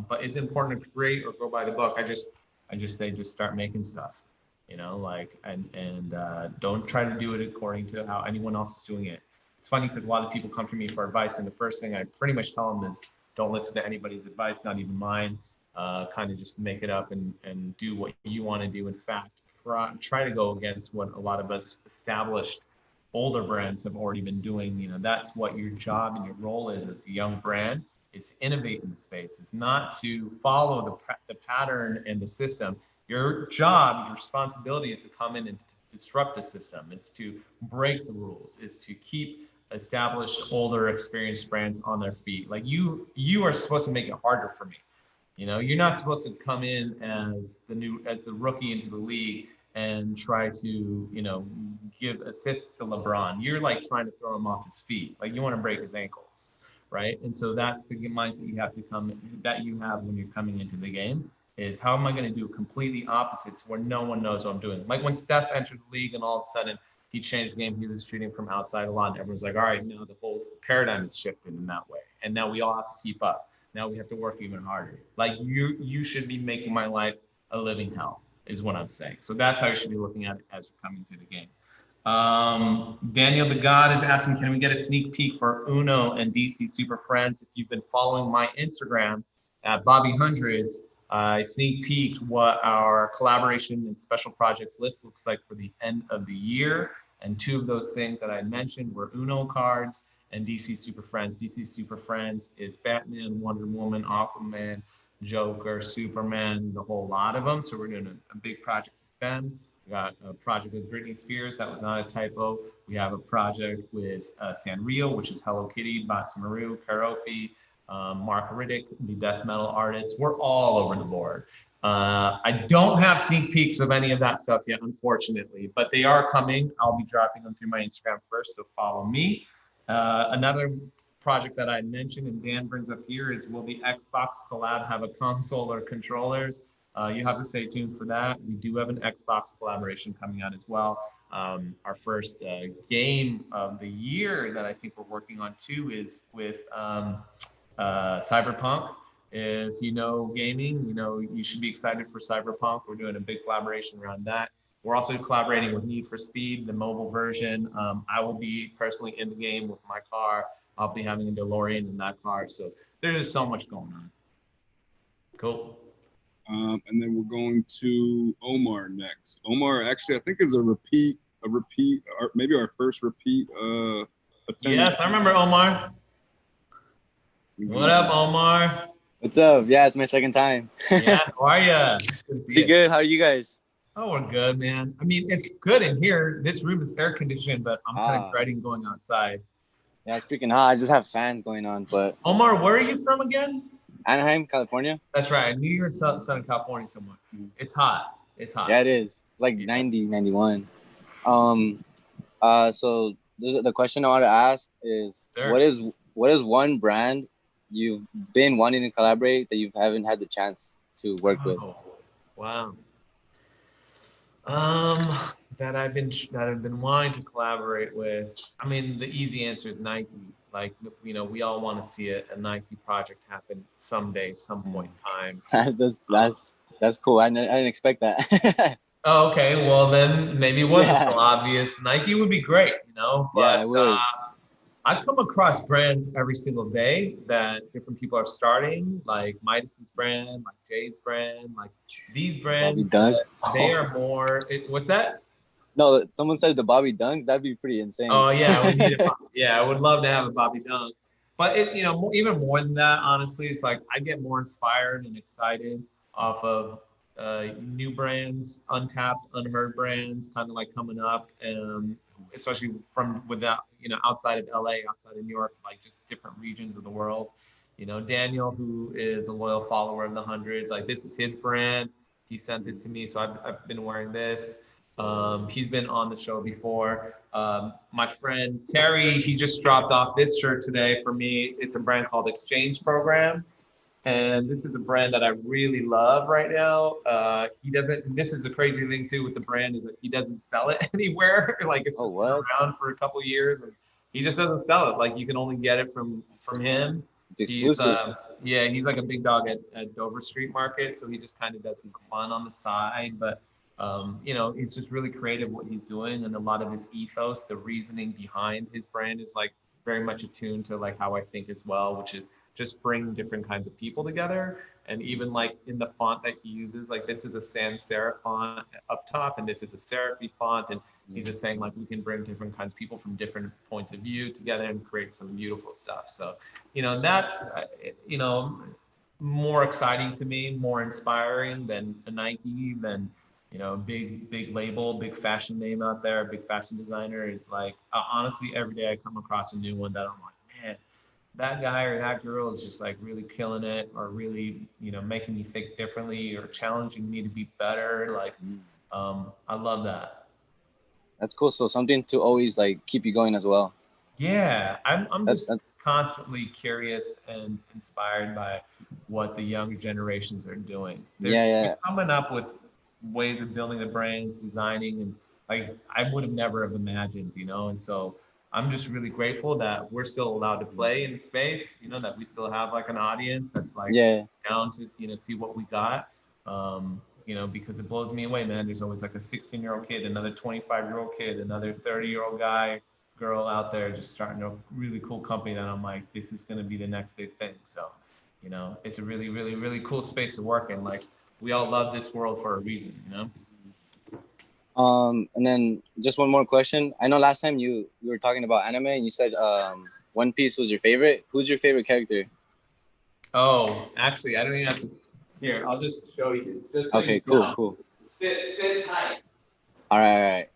But it's important to create or go by the book. I just say just start making stuff, like and don't try to do it according to how anyone else is doing it. It's funny because a lot of people come to me for advice, and the first thing I pretty much tell them is don't listen to anybody's advice, not even mine. Kind of just make it up and do what you want to do. In fact, try to go against what a lot of us established older brands have already been doing. That's what your job and your role is as a young brand, is to innovate in the space. It's not to follow the pattern and the system. Your job, your responsibility is to come in and disrupt the system. It's to break the rules. It's to keep established, older, experienced brands on their feet. Like you are supposed to make it harder for me. You're not supposed to come in as the rookie into the league and try to, give assists to LeBron. You're like trying to throw him off his feet. Like you want to break his ankles, right? And so that's the mindset you have when you're coming into the game, is how am I going to do completely opposite to where no one knows what I'm doing? Like when Steph entered the league and all of a sudden he changed the game, he was shooting from outside a lot, and everyone's like, all right, now the whole paradigm has shifted in that way. And now we all have to keep up. Now we have to work even harder. Like you should be making my life a living hell, is what I'm saying. So that's how you should be looking at it as you're coming to the game. Daniel the God is asking, can we get a sneak peek for Uno and DC Super Friends? If you've been following my Instagram at Bobby Hundreds, I sneak peeked what our collaboration and special projects list looks like for the end of the year. And two of those things that I mentioned were Uno cards and DC Super Friends. DC Super Friends is Batman, Wonder Woman, Aquaman, Joker, Superman, the whole lot of them. So we're doing a big project with them. We got a project with Britney Spears. That was not a typo. We have a project with Sanrio, which is Hello Kitty, Batsumaru, Karofi, Mark Riddick, the death metal artist. We're all over the board. I don't have sneak peeks of any of that stuff yet, unfortunately, but they are coming. I'll be dropping them through my Instagram first, so follow me. Another project that I mentioned and Dan brings up here is, will the Xbox collab have a console or controllers? You have to stay tuned for that. We do have an Xbox collaboration coming out as well. Our first game of the year that I think we're working on too is with Cyberpunk. If you know gaming, you should be excited for Cyberpunk. We're doing a big collaboration around that. We're also collaborating with Need for Speed, the mobile version. I will be personally in the game with my car. I'll be having a DeLorean in that car. So there's just so much going on. Cool. And then we're going to Omar next. Omar actually, I think, is a repeat, maybe our first repeat attendee. Yes, I remember Omar. What up, Omar? What's up? Yeah, it's my second time. Yeah, how are you? Pretty good. How are you guys? Oh, we're good, man. I mean, it's good in here. This room is air conditioned, but I'm kind of dreading going outside. Yeah, it's freaking hot. I just have fans going on, but. Omar, where are you from again? Anaheim, California. That's right. I knew you were in Southern California somewhere. It's hot. It's hot. Yeah, it is. It's like 90, 91. So the question I want to ask is, sure, what is one brand you've been wanting to collaborate that you haven't had the chance to work with? Wow. That I've been wanting to collaborate with. I mean, the easy answer is Nike. Like, we all want to see a Nike project happen someday, some point in time. That's cool. I didn't expect that. Oh, okay. Well, then maybe it wasn't so obvious. Nike would be great, But yeah, it would. I come across brands every single day that different people are starting, like Midas's brand, like Jay's brand, like these brands. They are more. What's that? No, someone said the Bobby Dunks. That'd be pretty insane. Oh yeah, I would love to have a Bobby Dunk. But even more than that, honestly, it's like I get more inspired and excited off of new brands, untapped, unheard brands, kind of like coming up, and especially outside of LA, outside of New York, like just different regions of the world. Daniel, who is a loyal follower of the Hundreds, like this is his brand. He sent this to me, so I've been wearing this. He's been on the show before. My friend Terry, he just dropped off this shirt today for me. It's a brand called Exchange Program. And this is a brand that I really love right now. He doesn't, this is the crazy thing too with the brand is that he doesn't sell it anywhere. Like it's Oh, just been what? around for a couple years and he just doesn't sell it. Like you can only get it from him. It's exclusive. Yeah, he's like a big dog at Dover Street Market. So he just kind of does some fun on the side, but you know, it's just really creative what he's doing. And a lot of his ethos, the reasoning behind his brand is like very much attuned to like how I think as well, which is just bring different kinds of people together. And even like in the font that he uses, like this is a sans serif font up top, and this is a serify font. And he's just saying like we can bring different kinds of people from different points of view together and create some beautiful stuff. So, you know, that's, you know, more exciting to me, more inspiring than a Nike, than, you know, big label, big fashion name out there, big fashion designer is like, honestly, every day I come across a new one that I'm like, man, that guy or that girl is just like really killing it, or really, you know, making me think differently or challenging me to be better. Like, I love that. That's cool. So something to always like keep you going as well. Yeah, I'm That, just that, constantly curious and inspired by what the younger generations are doing. They're yeah. coming up with ways of building the brands, designing, and like I would have never have imagined, you know. And so I'm just really grateful that we're still allowed to play in the space, you know, that we still have like an audience that's like Yeah. down to, you know, see what we got. You know, because it blows me away, man. There's always like a 16-year-old kid, another 25-year-old kid, another 30-year-old guy, girl out there just starting a really cool company that I'm like, this is going to be the next big thing. So, you know, it's a really, really, really cool space to work in. Like, we all love this world for a reason, you know? And then just one more question. I know last time you were talking about anime and you said One Piece was your favorite. Who's your favorite character? Oh, actually, I don't even have to. Here, I'll just show you. Just so Okay, you cool, know. cool. Sit tight. All right.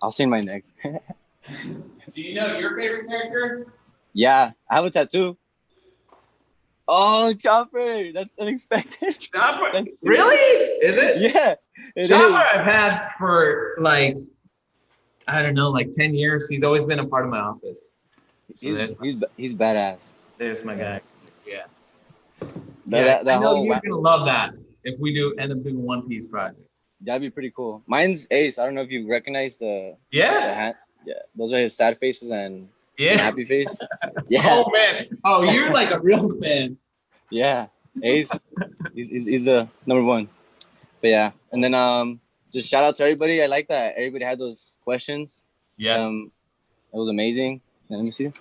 I'll see my next. Do you know your favorite character? Yeah, I have a tattoo. Oh, Chopper! That's unexpected. Chopper? That's Really? Is it? Yeah, it Chopper is. I've had for like, I don't know, like 10 years. He's always been a part of my office. So He's badass. there's my guy. Yeah. That I know whole you're gonna love that if we do end up doing One Piece project. that'd be pretty cool. Mine's Ace. I don't know if you recognize the hand. Yeah, those are his sad faces and happy face. Yeah. Oh man. Oh, you're like a real fan. Yeah, Ace. He's the number one. But yeah, and then just shout out to everybody. I like that everybody had those questions. Yes. It was amazing. Let me see.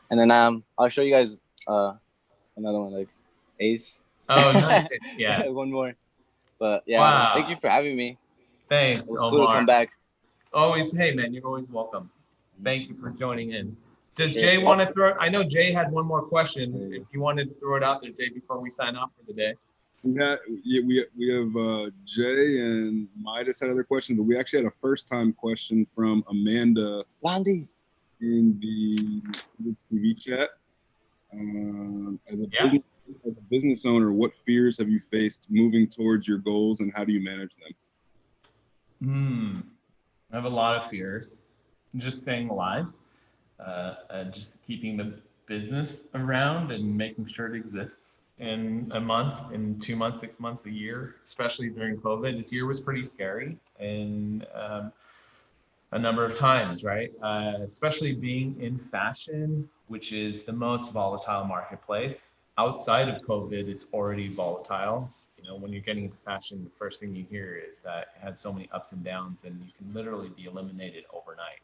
And then I'll show you guys another one like Ace. Oh, nice. Yeah. One more. But yeah, Wow. thank you for having me. Thanks, It was Omar. cool to come back. Always, hey man, you're always welcome. Thank you for joining in. Does Sure. Jay want to throw? I know Jay had one more question. If you wanted to throw it out there, Jay, before we sign off for the day. We have Jay and Midas had other questions, but we actually had a first-time question from Amanda Wandy in the TV chat. As a business owner, what fears have you faced moving towards your goals, and how do you manage them? I have a lot of fears. Just staying alive, just keeping the business around and making sure it exists in a month, in 2 months, 6 months, a year, especially during COVID. This year was pretty scary and a number of times, right? Especially being in fashion, which is the most volatile marketplace. Outside of COVID, it's already volatile. You know, when you're getting into fashion, the first thing you hear is that it had so many ups and downs, and you can literally be eliminated overnight.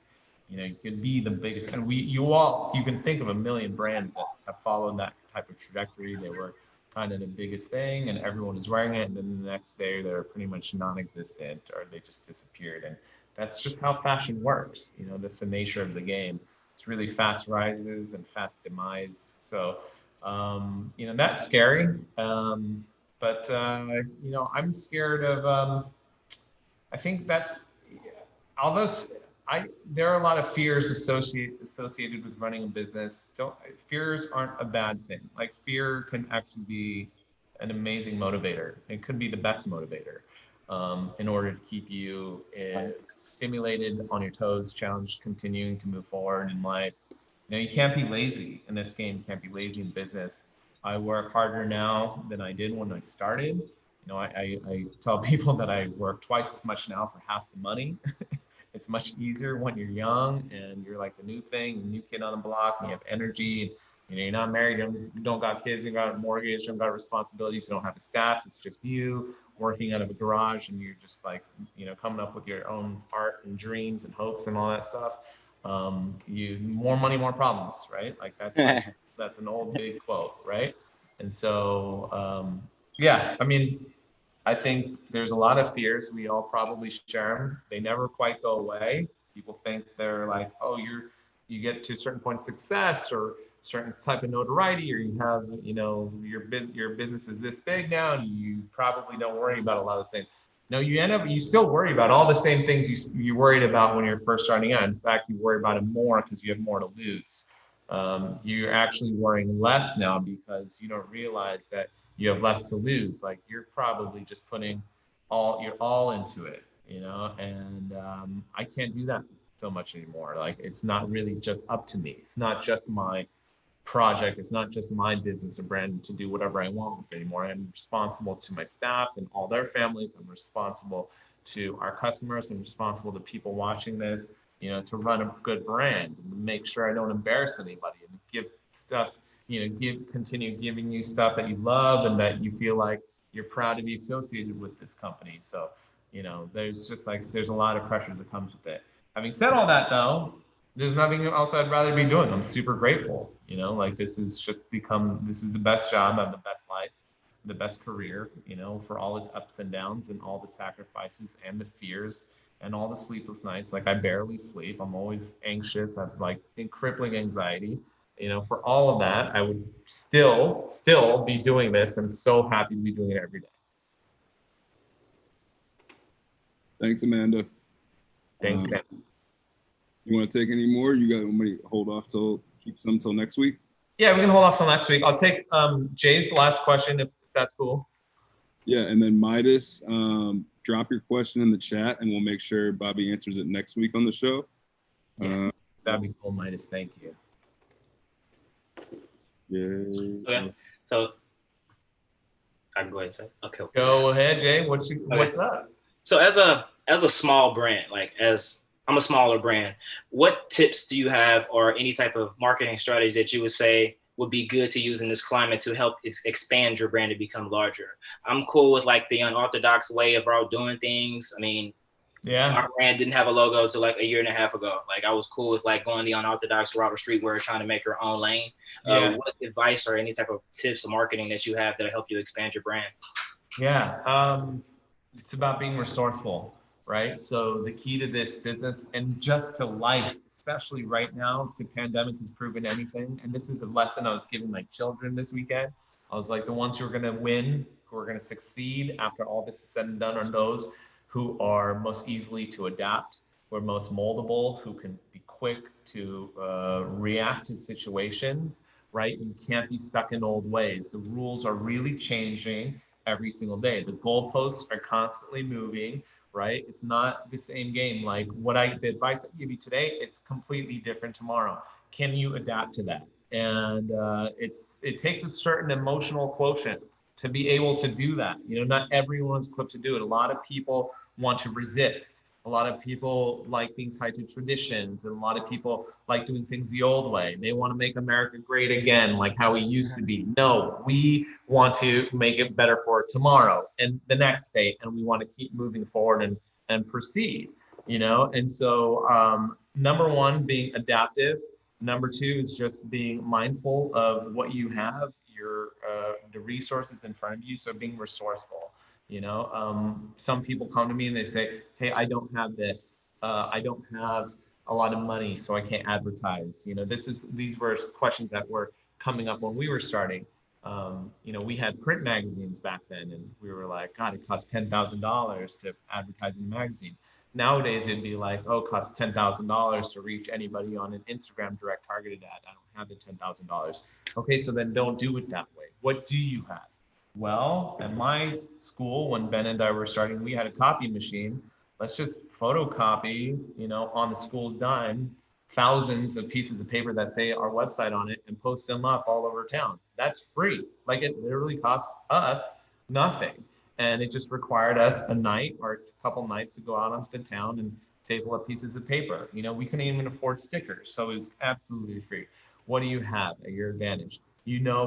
You know, you could be the biggest, and you can think of a million brands that have followed that type of trajectory. They were kind of the biggest thing, and everyone is wearing it, and then the next day they're pretty much non-existent, or they just disappeared. And that's just how fashion works. You know, that's the nature of the game. It's really fast rises and fast demise. So, you know, that's scary. But you know, I'm scared of. I think that's, although there are a lot of fears associated with running a business. Fears aren't a bad thing. Like fear can actually be an amazing motivator. It could be the best motivator in order to keep you stimulated, on your toes, challenged, continuing to move forward in life. You know, you can't be lazy in this game. You can't be lazy in business. I work harder now than I did when I started. You know, I tell people that I work twice as much now for half the money. It's much easier when you're young and you're like the new thing, the new kid on the block, and you have energy. You know, you're not married, you don't got kids, you got a mortgage, you don't got responsibilities, you don't have a staff. It's just you working out of a garage, and you're just like, you know, coming up with your own art and dreams and hopes and all that stuff. You more money, more problems, right? Like that's an old big quote, right? And so, yeah, I mean, I think there's a lot of fears. We all probably share them. They never quite go away. People think they're like, oh, you get to a certain point of success or certain type of notoriety, or you have, you know, your business is this big now, and you probably don't worry about a lot of things. No, you still worry about all the same things you worried about when you're first starting out. In fact, you worry about it more because you have more to lose. You're actually worrying less now because you don't realize that you have less to lose. Like you're probably just putting you're all into it, you know, and I can't do that so much anymore. Like it's not really just up to me. It's not just my project. It's not just my business or brand to do whatever I want with it anymore. I'm responsible to my staff and all their families. I'm responsible to our customers. I'm responsible to people watching this, you know, to run a good brand and make sure I don't embarrass anybody and give stuff, you know, continue giving you stuff that you love and that you feel like you're proud to be associated with this company. So, you know, there's a lot of pressure that comes with it. Having said all that though, there's nothing else I'd rather be doing. I'm super grateful, you know, like this is the best job, I have the best life, the best career, you know, for all its ups and downs and all the sacrifices and the fears and all the sleepless nights. Like I barely sleep. I'm always anxious. I have like crippling anxiety. You know, for all of that, I would still be doing this. I'm so happy to be doing it every day. Thanks, Amanda. Thanks, Ken. You want to take any more? You got somebody hold off keep some till next week? Yeah, we can hold off till next week. I'll take Jay's last question if that's cool. Yeah, and then Midas, drop your question in the chat and we'll make sure Bobby answers it next week on the show. Yes, that'd be cool, Midas. Thank you. Yeah. Okay, so I can go ahead and say, okay. Go ahead, Jay. What's up? So as a small brand, like as I'm a smaller brand, what tips do you have or any type of marketing strategies that you would say would be good to use in this climate to help expand your brand to become larger? I'm cool with like the unorthodox way of doing things. I mean, yeah, my brand didn't have a logo till like a year and a half ago. Like I was cool with like going the unorthodox route or streetwear, trying to make your own lane. What advice or any type of tips or marketing that you have that help you expand your brand? Yeah, it's about being resourceful, right? So the key to this business and just to life, especially right now, the pandemic has proven anything. And this is a lesson I was giving my children this weekend. I was like, the ones who are going to win, who are going to succeed after all this is said and done, are those who are most easily to adapt, who are most moldable, who can be quick to react to situations, right? You can't be stuck in old ways. The rules are really changing every single day. The goalposts are constantly moving, right? It's not the same game. Like the advice I give you today, it's completely different tomorrow. Can you adapt to that? And it takes a certain emotional quotient to be able to do that. You know, not everyone's equipped to do it. A lot of people want to resist. A lot of people like being tied to traditions, and a lot of people like doing things the old way. They want to make America great again, like how we used to be. No, we want to make it better for tomorrow and the next day, and we want to keep moving forward and proceed, you know? And so number one, being adaptive. Number two is just being mindful of what you have, the resources in front of you. So being resourceful. You know, some people come to me and they say, hey, I don't have this. I don't have a lot of money, so I can't advertise. You know, these were questions that were coming up when we were starting. You know, we had print magazines back then, and we were like, God, it costs $10,000 to advertise in a magazine. Nowadays, it'd be like, oh, it costs $10,000 to reach anybody on an Instagram direct targeted ad. I don't have the $10,000. Okay, so then don't do it that way. What do you have? Well, at my school, when Ben and I were starting, we had a copy machine. Let's just photocopy, on the school's dime, thousands of pieces of paper that say our website on it and post them up all over town. That's free. Like it literally cost us nothing. And it just required us a night or a couple nights to go out onto the town and staple up pieces of paper. We couldn't even afford stickers. So it was absolutely free. What do you have at your advantage?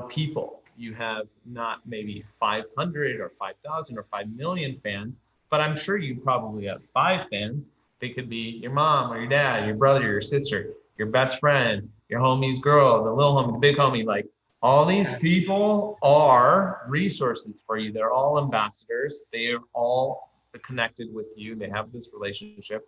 People. You have not maybe 500 or 5,000 or 5 million fans, but I'm sure you probably have 5 fans. They could be your mom or your dad, your brother, your sister, your best friend, your homie's girl, the little homie, the big homie. Like all these people are resources for you. They're all ambassadors. They are all connected with you. They have this relationship.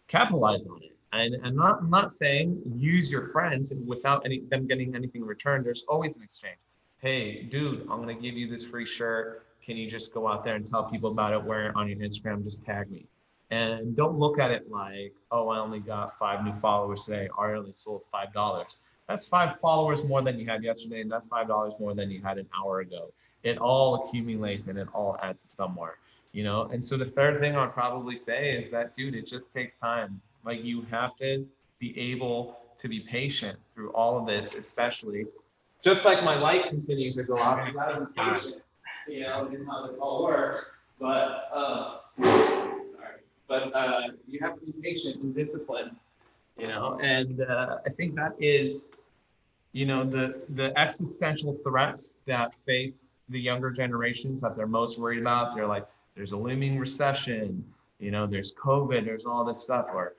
Capitalize on it. And I'm not saying use your friends without them getting anything in return. There's always an exchange. Hey, dude, I'm gonna give you this free shirt. Can you just go out there and tell people about it? Wear it on your Instagram. Just tag me. And don't look at it like, oh, I only got 5 new followers today, or I only sold $5. That's 5 followers more than you had yesterday, and that's $5 more than you had an hour ago. It all accumulates and it all adds somewhere. And so the third thing I'd probably say is that, dude, it just takes time. Like you have to be able to be patient through all of this, especially just like my light continues to go off, you gotta be patient, in how this all works. But you have to be patient and disciplined, and I think that is, the existential threats that face the younger generations that they're most worried about. They're like, there's a looming recession, there's COVID, there's all this stuff, or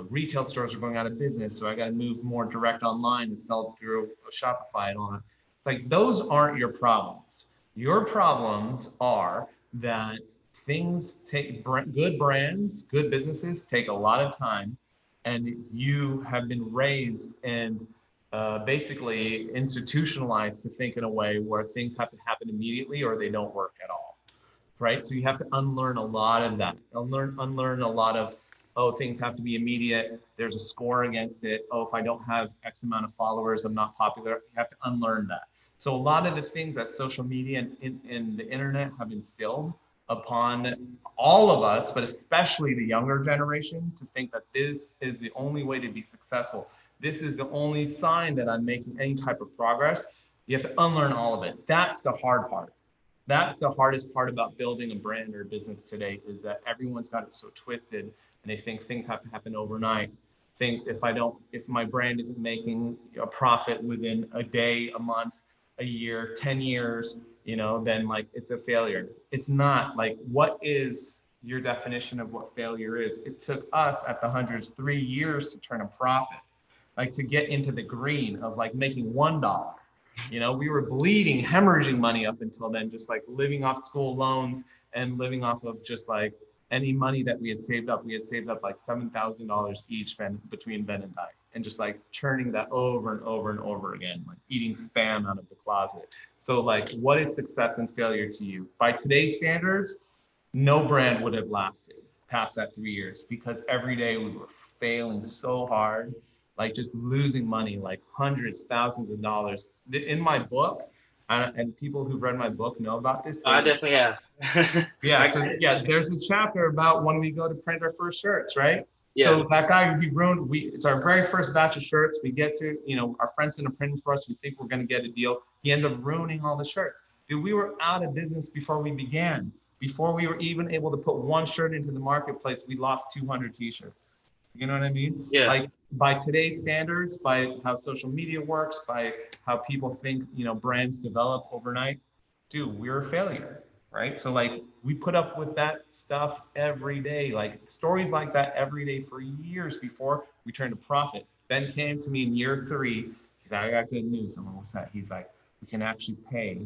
retail stores are going out of business, so I got to move more direct online and sell through Shopify and all that. Like those aren't your problems. Your problems are that things take good brands, good businesses take a lot of time, and you have been raised and basically institutionalized to think in a way where things have to happen immediately or they don't work at all. Right? So you have to unlearn a lot of that. Unlearn a lot of, oh, things have to be immediate. There's a score against it. Oh, if I don't have X amount of followers, I'm not popular. You have to unlearn that. So a lot of the things that social media and the internet have instilled upon all of us, but especially the younger generation, to think that this is the only way to be successful. This is the only sign that I'm making any type of progress. You have to unlearn all of it. That's the hard part. That's the hardest part about building a brand or a business today, is that everyone's got it so twisted and they think things have to happen overnight. If my brand isn't making a profit within a day, a month, a year, 10 years, then like it's a failure. It's not. Like, what is your definition of what failure is? It took us at the Hundreds 3 years to turn a profit, like to get into the green of like making $1. We were bleeding, hemorrhaging money up until then, just like living off school loans and living off of just like any money that we had saved up. We had saved up like $7,000 each between Ben and I, and just like churning that over and over and over again, like eating spam out of the closet. So like, what is success and failure to you? By today's standards, no brand would have lasted past that 3 years, because every day we were failing so hard, like just losing money, like hundreds, thousands of dollars. In my book, and people who've read my book know about this. I definitely have. There's a chapter about when we go to print our first shirts, right? Yeah. So that guy, it's our very first batch of shirts. We get to, our friend's gonna print them for us. We think we're gonna get a deal. He ends up ruining all the shirts. Dude, we were out of business before we began. Before we were even able to put one shirt into the marketplace, we lost 200 t-shirts. You know what I mean? Yeah. Like by today's standards, by how social media works, by how people think, brands develop overnight, dude, we're a failure, right? So like we put up with that stuff every day, like stories like that every day for years before we turned a profit. Ben came to me in year 3. He's like, I got good news. I'm like, what's that? He's like, we can actually pay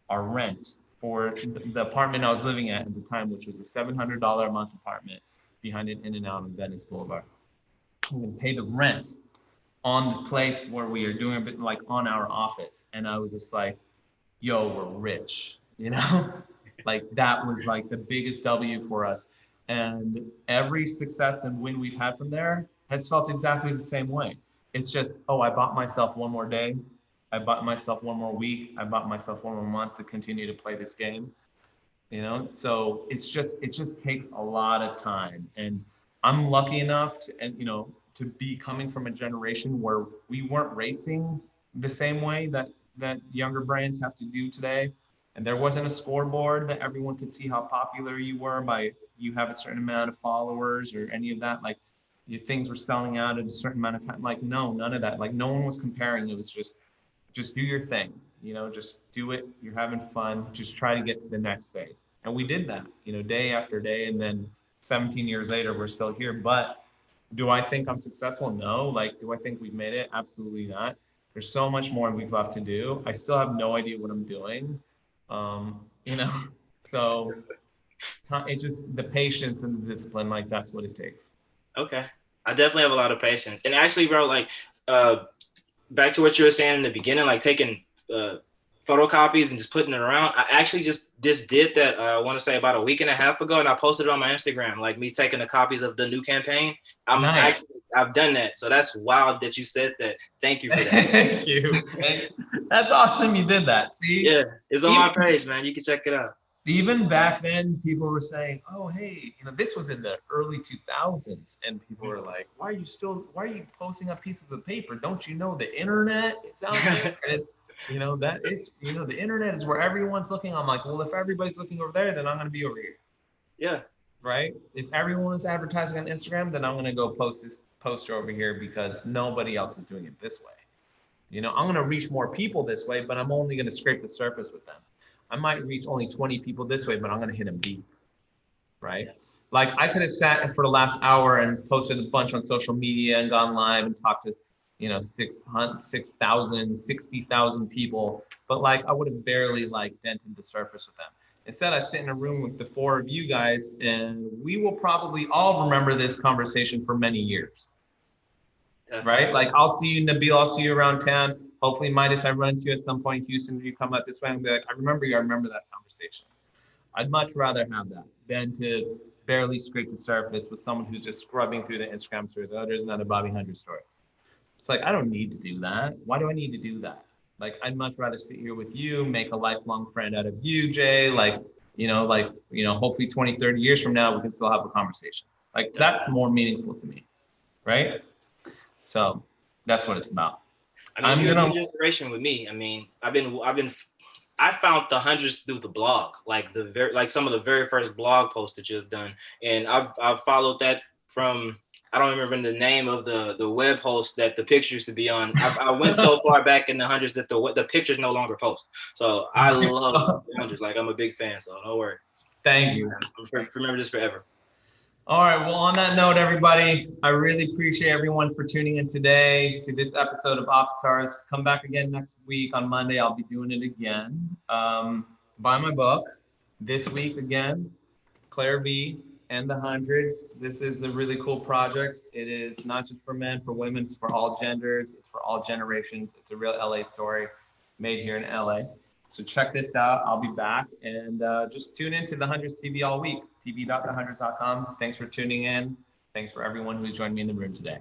our rent for the apartment I was living at the time, which was a $700 a month apartment behind an In-N-Out on Venice Boulevard. I'm gonna pay the rent on the place where we are doing a bit like on our office. And I was just like, yo, we're rich, like that was like the biggest W for us. And every success and win we've had from there has felt exactly the same way. It's just, oh, I bought myself one more day. I bought myself one more week. I bought myself one more month to continue to play this game. You know, so it just takes a lot of time. And I'm lucky enough to, and you know, to be coming from a generation where we weren't racing the same way that younger brands have to do today. And there wasn't a scoreboard that everyone could see how popular you were by you have a certain amount of followers or any of that. Like your things were selling out at a certain amount of time. Like no, none of that. Like no one was comparing. It was just do your thing, you know, just do it. You're having fun. Just try to get to the next day. And we did that, you know, day after day. And then 17 years later, we're still here. But do I think I'm successful? No. Like, do I think we've made it? Absolutely not. There's so much more we've left to do. I still have no idea what I'm doing. You know, so it just the patience and the discipline, like that's what it takes. Okay. I definitely have a lot of patience. And actually, bro, like, back to what you were saying in the beginning, like taking photocopies and just putting it around. I actually just did that, I want to say about a week and a half ago, and I posted it on my Instagram, like me taking the copies of the new campaign. Nice. I've done that. So that's wild that you said that. Thank you for that. Thank you. That's awesome you did that. See? Yeah, it's on my page, man. You can check it out. Even back then, people were saying, oh, hey, you know, this was in the early 2000s. And people were like, why are you posting up pieces of paper? Don't you know the internet? It's out there. And it's, you know, the internet is where everyone's looking. I'm like, well, if everybody's looking over there, then I'm going to be over here. Yeah. Right? If everyone is advertising on Instagram, then I'm going to go post this poster over here because nobody else is doing it this way. You know, I'm going to reach more people this way, but I'm only going to scrape the surface with them. I might reach only 20 people this way, but I'm going to hit them deep, right? Like I could have sat for the last hour and posted a bunch on social media and gone live and talked to, you know, 6,000, 60,000 people, but like I would have barely like dented the surface with them. Instead, I sit in a room with the four of you guys, and we will probably all remember this conversation for many years. Definitely. Right? Like I'll see you, Nabil, I'll see you around town. Hopefully, Midas, I run into you at some point in Houston. If you come out this way, and be like, I remember you. I remember that conversation. I'd much rather have that than to barely scrape the surface with someone who's just scrubbing through the Instagram stories. Oh, there's another Bobby Hunter story. It's like, I don't need to do that. Why do I need to do that? Like, I'd much rather sit here with you, make a lifelong friend out of you, Jay. Like, hopefully 20, 30 years from now, we can still have a conversation. Like, that's more meaningful to me, right? So that's what it's about. I mean, you're a huge inspiration with me. I mean, I found the hundreds through the blog, like some of the very first blog posts that you've done, and I've followed that from. I don't remember the name of the web host that the pictures used to be on. I went so far back in the hundreds that the pictures no longer post. So I love the hundreds. Like I'm a big fan. So no worries. Thank you. Remember this forever. All right. Well, on that note, everybody, I really appreciate everyone for tuning in today to this episode of Office Hours. Come back again next week on Monday. I'll be doing it again. Buy my book. This week again, Claire V. and the Hundreds. This is a really cool project. It is not just for men, for women, it's for all genders, it's for all generations. It's a real LA story made here in LA. So check this out. I'll be back, and just tune into the Hundreds TV all week, tv.thehundreds.com. Thanks for tuning in. Thanks for everyone who's joined me in the room today.